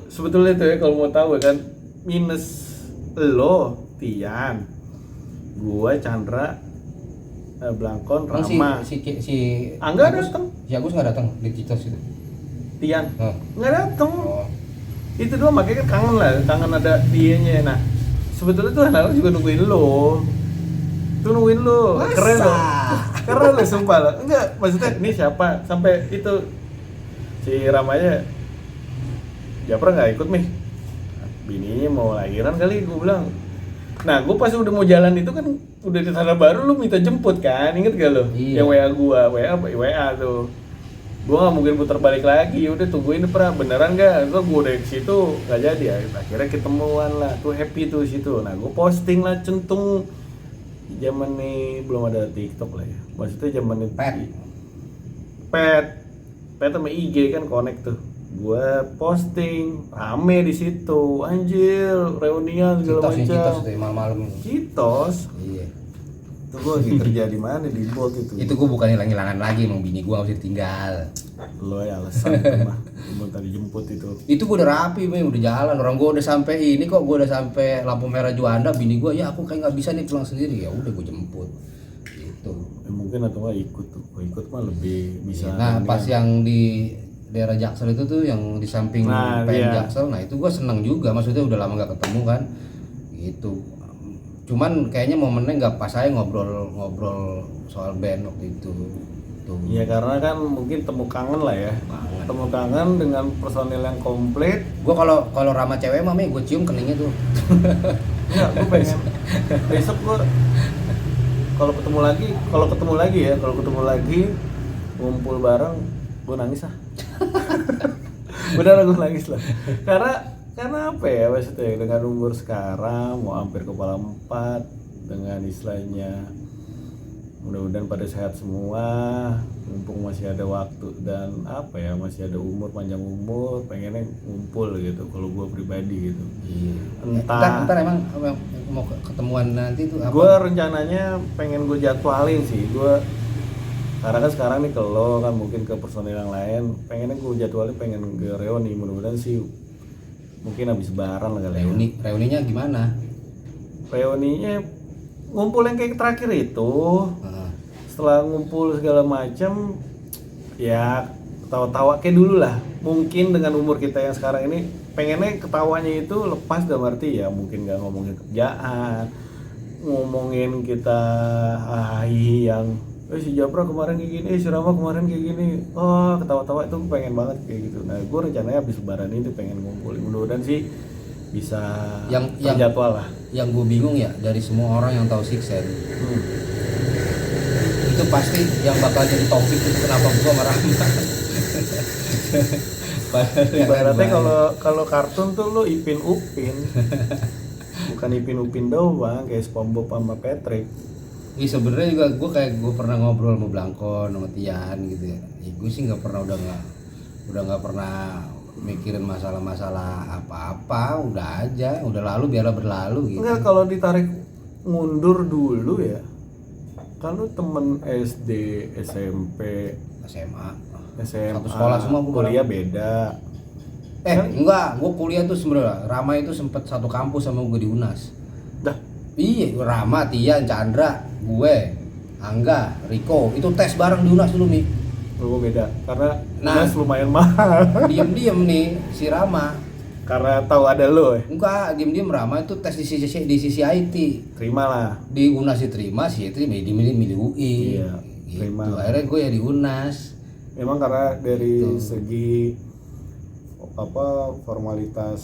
sebetulnya tuh ya kalau mau tahu ya kan, minus lo Tian, gua Chandra, Blangkon, Rama. Si Angga datang. Si Agus nggak datang di Citos itu. Tian nggak datang. Itu doang, makanya kan kangen ada dianya. Nah sebetulnya tuh anak juga nungguin lo. Keren lo sumpah lo. Enggak, maksudnya ini siapa sampai itu si Ramanya Japra nggak ikut nih. Bininya mau lahiran kali, gue bilang. Nah, gue pas udah mau jalan itu kan udah di Tanah Baru, lu minta jemput kan, inget gak lo? Iya. Yang WA tuh. Gue nggak mungkin putar balik lagi, udah tungguin beneran gak? Terus gue dari situ nggak jadi ya. Akhirnya ketemuan lah, tuh happy tuh situ. Nah, gue posting lah centung. Zaman nih belum ada TikTok lah ya. Maksudnya zaman itu Pet sama IG kan connect tuh. Gue posting rame di situ, anjir reunian segala macam. Citos itu malam-malam. Citos. Iya. Itu gue lagi kerja di mana di Bolt itu. Itu gue bukan hilang-hilangan lagi, emang bini gue nggak bisa ditinggal. Lo ya alasan itu mah. Gue tadi jemput itu. Itu gue udah rapi, udah jalan. Orang gue udah sampai ini kok, gue udah sampai lampu merah Juanda. Bini gue ya aku kayak nggak bisa nih pulang sendiri, ya udah gue jemput. Gitu. Mungkin atau nggak ikut tuh. Kalau ikut mah lebih bisa. Nah pas yang di daerah Jaksel itu tuh yang di samping Jaksel, nah itu gue seneng juga, maksudnya udah lama gak ketemu kan gitu. Cuman kayaknya momennya nggak pas saya ngobrol soal band waktu itu tuh. Iya karena kan mungkin temu kangen lah ya. Temu kangen dengan personil yang komplit. Gue kalau Rama cewek mah gue cium keningnya tuh. Ya gue pengen besok gue kalau ketemu lagi ngumpul bareng, gue nangis ah. Beneran gue nangis lah. Karena apa ya maksudnya dengan umur sekarang mau hampir kepala 4, dengan istilahnya mudah-mudahan pada sehat semua, mumpung masih ada waktu dan apa ya masih ada panjang umur, pengennya ngumpul gitu kalau gue pribadi gitu. Entah emang mau ketemuan nanti tuh apa? Gue rencananya pengen gue jadwalin sih, karena kan sekarang nih kalau kan mungkin ke personil yang lain, pengennya gue jadwalin pengen ke reuni, mudah-mudahan sih mungkin habis lebaran lah kali. Reuninya gimana? Reuninya ngumpul yang kayak terakhir itu. Setelah ngumpul segala macam ya tawa-tawa kayak dulu lah. Mungkin dengan umur kita yang sekarang ini pengennya ketawanya itu lepas, dalam arti ya mungkin nggak ngomongin kerjaan, ngomongin kita hahi yang si Japra kemarin kayak gini, si Rama kemarin kayak gini, oh ketawa-tawa itu gue pengen banget kayak gitu. Nah gue rencananya habis lebaran ini pengen ngumpulin, mudah-mudahan sih bisa terjadwal lah. Yang gue bingung ya, dari semua orang yang tahu Sixen, itu pasti yang bakal jadi topik itu kenapa gue marah. Ibaratnya kalau kartun tuh lo Ipin Upin, bukan Ipin Upin doang kayak SpongeBob sama Patrick. Iya sebenarnya juga gue pernah ngobrol sama Blangkon sama Tian gitu ya. Gue sih nggak pernah udah nggak pernah mikirin masalah-masalah apa-apa, udah aja, udah lalu biarlah berlalu gitu. Enggak, kalau ditarik mundur dulu ya, kalau temen SD, SMP, SMA SMA, satu sekolah semua, kuliah beda. Enggak, gue kuliah tuh sebenarnya Rama itu sempet satu kampus sama gue di UNAS. Dah. Iya, Rama, Tian, Chandra, gue, Angga, Riko, itu tes bareng di UNAS dulu nih. Gue beda, karena UNAS lumayan mahal. Diem nih si Rama. Karena tahu ada lo ya. Enggak, diem Rama itu tes di sisi IT. Terima lah. Di UNAS diterima sih, itu milih UI. Iya, gitu. terima. Akhirnya gue ya di UNAS. Emang karena dari segi formalitas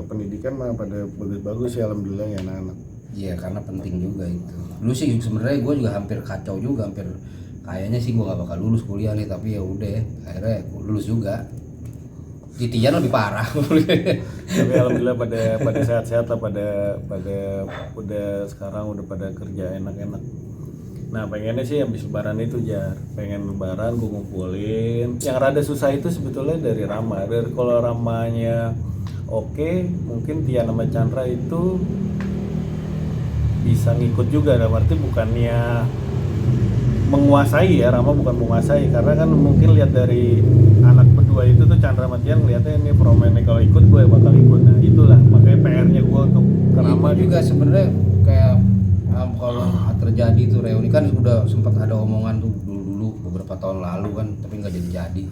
pendidikan mah pada bagus-bagus ya, alhamdulillah ya anak-anak. Iya, karena penting juga itu. Dulu sih sebenarnya gue juga hampir kacau juga, kayaknya sih gue nggak bakal lulus kuliah nih, tapi ya udah akhirnya lulus juga. Di Tian lebih parah. Tapi alhamdulillah pada sehat-sehat lah, pada udah sekarang udah pada kerja enak-enak. Nah pengennya sih habis lebaran itu pengen lebaran gue ngumpulin. Yang rada susah itu sebetulnya dari Rama. Kalau Ramanya oke, mungkin Tian sama Chandra itu bisa ngikut juga, dalam arti bukannya menguasai ya, Rama bukan menguasai, karena kan mungkin lihat dari anak berdua itu tuh Chandra sama Tian ngeliatnya ini promennya kalau ikut gue bakal ikut. Nah itulah makanya PR-nya gue untuk ke Rama juga gitu. Sebenarnya kayak kalau terjadi itu reuni kan udah sempat ada omongan tuh dulu beberapa tahun lalu kan, tapi nggak jadi.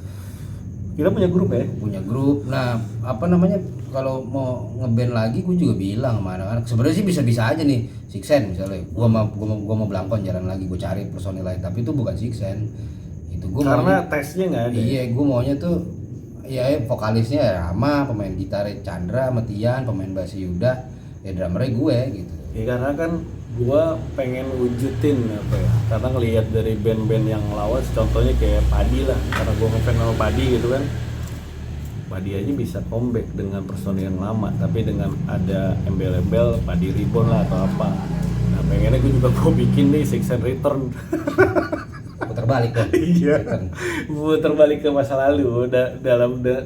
Kita punya grup ya? Punya grup. Nah apa namanya, kalau mau ngeband lagi gue juga bilang sama anak-anak sebenarnya sih bisa aja nih Sixen misalnya, gue mau Blangkon jalan lagi, gue cari personil lain, tapi itu bukan Sixen itu. Gue karena tesnya nggak ada. Iya, gue maunya tuh ya vokalisnya Rama, pemain gitar Chandra, Matian, pemain bass Yuda, ya drummernya gue gitu. Ya karena kan gue pengen wujudin apa ya, karena ngelihat dari band-band yang lawas, contohnya kayak Padi lah, karena gue ngefans sama Padi gitu kan. Padi aja bisa comeback dengan personil yang lama, tapi dengan ada embel-embel Padi Reborn lah atau apa. Nah pengennya gue juga bikin nih Sixen Return. Putar balik kan? Iya, putar balik ke masa lalu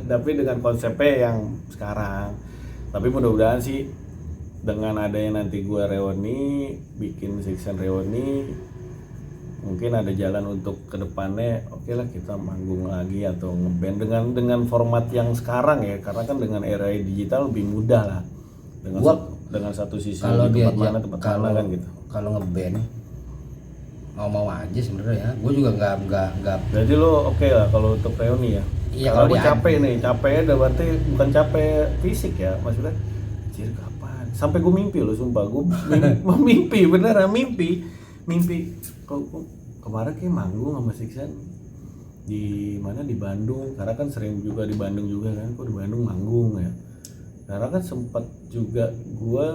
tapi dengan konsepnya yang sekarang. Tapi mudah-mudahan sih dengan adanya nanti gue reuni, bikin Sixen reuni, mungkin ada jalan untuk kedepannya. Oke lah kita manggung lagi atau ngeband dengan format yang sekarang ya, karena kan dengan era digital lebih mudah lah. Dengan satu sisi kalau di tempat mana kan gitu. Kalau ngeband mau aja sebenarnya ya, gue juga nggak. Jadi lo oke lah kalau untuk reuni ya. Iya, kalau gue capeknya udah berarti bukan capek fisik ya, maksudnya anjir kapan sampai gue mimpi lo, sumpah gue mimpi beneran mimpi kalau kemarin kayak manggung sama Sixen di mana, di Bandung, karena kan sering juga di Bandung juga kan, kok di Bandung manggung ya, karena kan sempat juga gue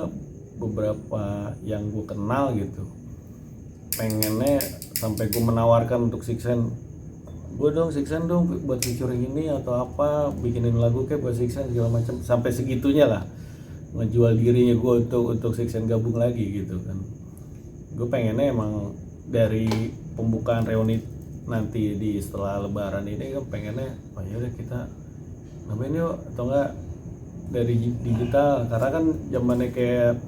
beberapa yang gue kenal gitu pengennya sampai gue menawarkan untuk Sixen, gue dong Sixen dong buat featuring ini atau apa, bikinin lagu kayak buat Sixen segala macam, sampai segitunya lah ngejual dirinya gue untuk Sixen gabung lagi gitu kan. Gue pengennya emang dari pembukaan reuni nanti di setelah lebaran ini kan pengennya yaudah kita ngapain yuk, atau enggak dari digital, karena kan zamannya kayak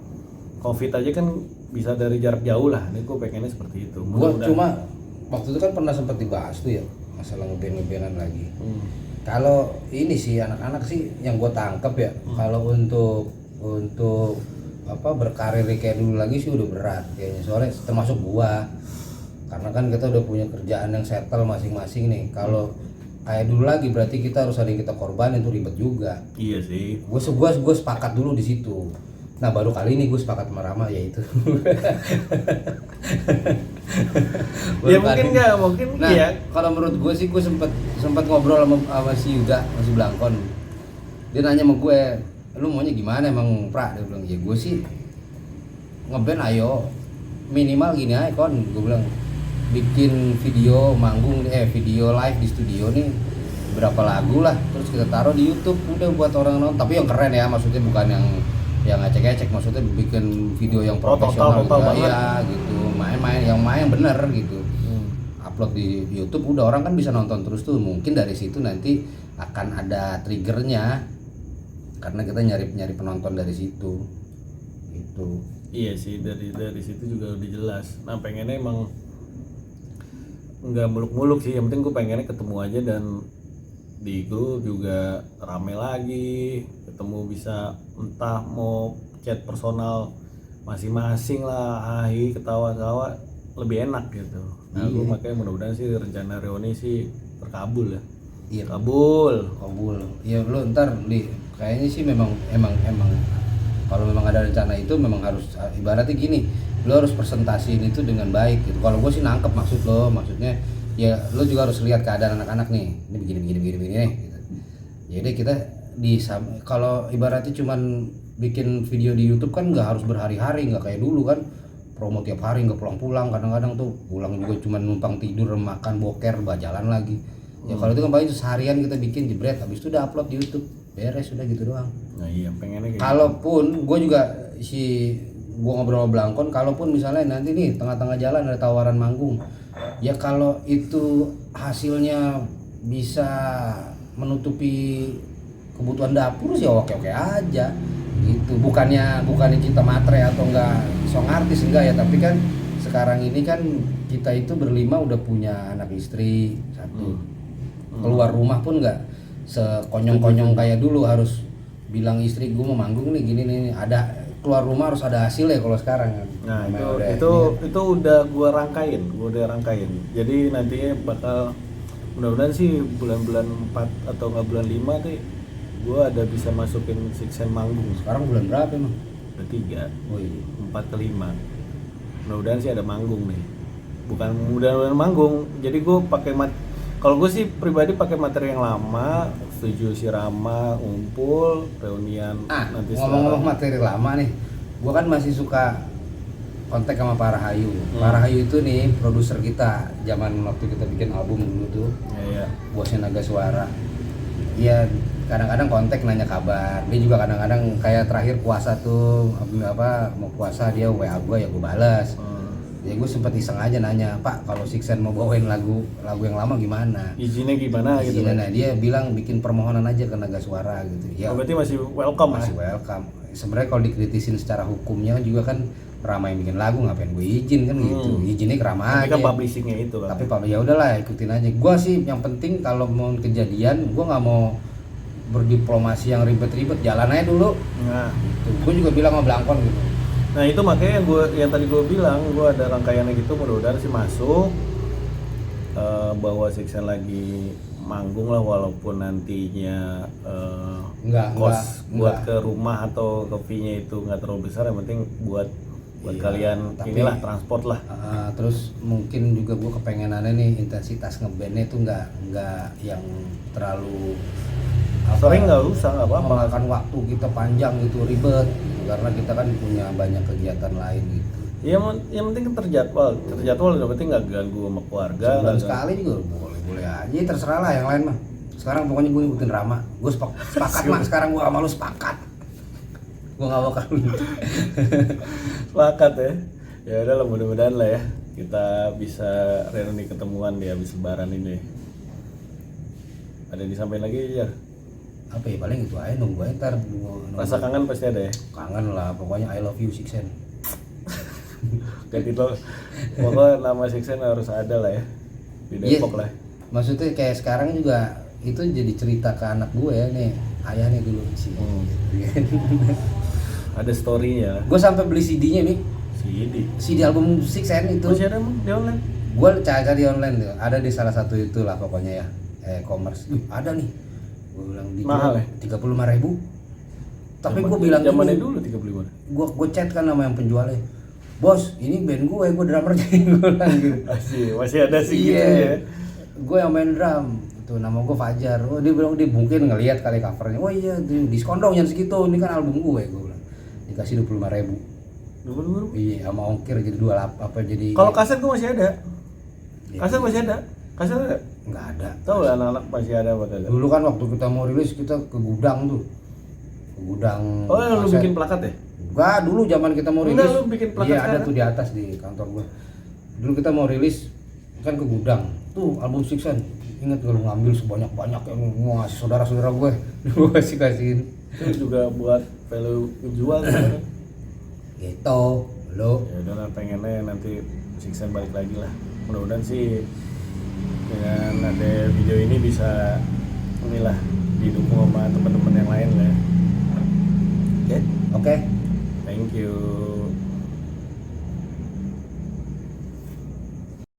covid aja kan bisa dari jarak jauh lah. Ini gue pengennya seperti itu. Gue cuma waktu itu kan pernah sempat dibahas tuh ya masalah ngeband-ngebandan lagi. Kalau ini sih anak-anak sih yang gue tangkap ya, kalau untuk apa berkarir kayak dulu lagi sih udah berat kayaknya, soalnya termasuk gua karena kan kita udah punya kerjaan yang settle masing-masing nih. Kalau kayak dulu lagi, berarti kita harus ada yang kita korbanin, itu ribet juga. Iya sih. Gue sepakat dulu di situ. Nah baru kali ini gue sepakat sama Rama yaitu. Ya mungkin nggak, mungkin Nah, iya. kalau menurut gue sih, gue sempat ngobrol sama si Yuda, masih Blangkon. Dia nanya sama gue, lu maunya gimana emang Pra? Dia bilang, ya gue sih ngeband ayo minimal gini aja kon. Gue bilang bikin video manggung, video live di studio nih berapa lagu lah, terus kita taruh di YouTube udah buat orang nonton. Tapi yang keren ya, maksudnya bukan yang ngecek-ngecek, maksudnya bikin video yang profesional total gitu ya, gitu. Main bener gitu. Upload di YouTube udah orang kan bisa nonton terus tuh. Mungkin dari situ nanti akan ada triggernya karena kita nyari penonton dari situ gitu. Iya sih, dari situ juga udah jelas. Nah pengennya emang nggak muluk-muluk sih, yang penting gue pengennya ketemu aja dan di grup juga rame lagi, ketemu bisa entah mau chat personal masing-masing lah, hahi ketawa-tawa lebih enak gitu. Nah gue makanya mudah-mudahan sih rencana reuni sih terkabul ya. Iya, kabul. Ya lu ntar kayaknya sih memang kalau memang ada rencana itu memang harus, ibaratnya gini, lo harus presentasiin itu dengan baik gitu. Kalau gue sih nangkep maksud lo, maksudnya ya lo juga harus lihat keadaan anak-anak nih, ini begini nih gitu. Jadi kita kalau ibaratnya cuman bikin video di YouTube kan nggak harus berhari-hari, nggak kayak dulu kan promo tiap hari nggak pulang-pulang, kadang-kadang tuh pulang juga cuman numpang tidur, makan, boker, jalan lagi. Ya kalau itu kan paling seharian kita bikin jebret, habis itu udah upload di YouTube, beres udah gitu doang. Nah iya pengennya kayak kalaupun gue juga gue ngobrol sama Blangkon, kalaupun misalnya nanti nih tengah-tengah jalan ada tawaran manggung, ya kalau itu hasilnya bisa menutupi kebutuhan dapur sih oke aja gitu. Bukannya kita matre atau enggak song artis, enggak ya, tapi kan sekarang ini kan kita itu berlima udah punya anak istri satu. Keluar rumah pun enggak sekonyong-konyong kayak dulu harus bilang istri gue mau manggung nih gini nih, ada keluar rumah harus ada hasil ya kalau sekarang kan. Nah itu udah gue rangkain. Jadi nantinya bakal mudah-mudahan sih bulan-bulan 4 atau nggak bulan 5 nih gue ada bisa masukin Sixen manggung. Sekarang bulan berapa emang? Udah 3. Oh iya. 4 ke 5. Mudah-mudahan sih ada manggung nih. Bukan mudah-mudahan manggung. Jadi gue pakai kalau gue sih pribadi pakai materi yang lama, setuju si Rama ngumpul reunian nanti. Ngomong-ngomong materi lama nih, gue kan masih suka kontak sama Pak Rahayu. Pak Rahayu itu nih produser kita zaman waktu kita bikin album dulu tuh. Iya. Bosnya Naga Suara. Iya, kadang-kadang kontak nanya kabar. Dia juga kadang-kadang kayak terakhir puasa tuh mau puasa dia WA gue ya gue balas. Ya gue sempet iseng aja nanya, Pak kalau Sixen mau bawain lagu yang lama gimana? Izinnya gimana gitu? Nah dia bilang bikin permohonan aja ke Naga Suara gitu. Ya, berarti masih welcome. Welcome. Sebenarnya kalau dikritisin secara hukumnya juga kan Rama yang bikin lagu, ngapain gue izin kan gitu. Izinnya ke Rama aja. Tapi kan publishingnya itu kan. Tapi ya udahlah ikutin aja. Gue sih yang penting kalau mau kejadian, gue nggak mau berdiplomasi yang ribet-ribet, jalan aja dulu. Nah, gitu. Gue juga bilang sama Blangkon gitu. Nah itu makanya yang tadi gue bilang, gue ada rangkaiannya gitu, mudah-mudahan sih masuk. Bahwa Sixen lagi manggung lah, walaupun nantinya kos buat ke rumah atau ke fee-nya itu nggak terlalu besar, yang penting buat kalian inilah transport lah. Terus mungkin juga gue kepengenannya nih intensitas ngebandnya itu nggak yang terlalu sering, nggak usah, nggak apa-apa. Memakan waktu kita panjang gitu, ribet gitu, karena kita kan punya banyak kegiatan lain gitu. Iya, yang penting terjadwal, yang penting nggak ganggu sama keluarga. Sebulan sekali juga boleh aja, terserah lah yang lain mah. Sekarang pokoknya gue ngikutin Rama, gue sepakat mah. Sekarang gue sama lu sepakat, gue nggak bakal sepakat ya. Ya udah lah, mudah-mudahan lah ya kita bisa reuni ketemuan di habis lebaran ini. Ada yang disampaikan lagi ya? Apa ya, paling itu aja, nunggu aja ntar. Rasa kangen pasti ada ya? Kangen lah, pokoknya I love you Sixen. Ganti lo, pokoknya nama Sixen harus ada lah ya di Depok lah. Maksudnya kayak sekarang juga itu jadi cerita ke anak gue ya nih, ayah nih dulu sih. Ada story-nya. Gue sampai beli CD-nya nih. CD album Sixen itu. Masih ada emang di online? Gue cari di online tuh, ada di salah satu itu lah pokoknya ya. e-commerce. Ada nih. Gue bilang Mahal ya? 35.000. Tapi gue bilang zamannya gini, dulu 35. gue chat kan sama yang penjualnya. Bos, ini band gue drummernya. Gue bilang gitu. Masih ada sih gitu ya. Gue yang main drum. Tuh nama gue Fajar. Oh, dia bilang dia mungkin ngelihat kali covernya. Oh iya, diskon dong jangan segitu. Ini kan album gue bilang. Dikasih 25.000. 25.000? Iya, sama ongkir jadi 28 apa jadi. Kalau kaset gue masih ada. Iya. Kaset masih ada. Kaset ada. Nggak ada. Tahu lah anak-anak masih ada apa kagak? Dulu kan waktu kita mau rilis kita ke gudang tuh. Ke gudang. Oh, yang lu kaset. bikin plakat ya? Enggak, dulu zaman kita mau rilis. Enggak, lu bikin plakat iya, ada sekarang? tuh di atas di kantor gua. Dulu kita mau rilis kan ke gudang. Tuh album Sixen. Ingat gak lu ngambil sebanyak-banyak yang mau ngasih saudara-saudara gue. Lu kasihin. Itu juga buat value jual kan? Gitu. Lo Ya udahlah, pengennya nanti Sixen balik lagi lah. Mudah-mudahan sih dengan ada video ini bisa inilah didukung sama teman-teman yang lain lah. Oke, oke. thank you.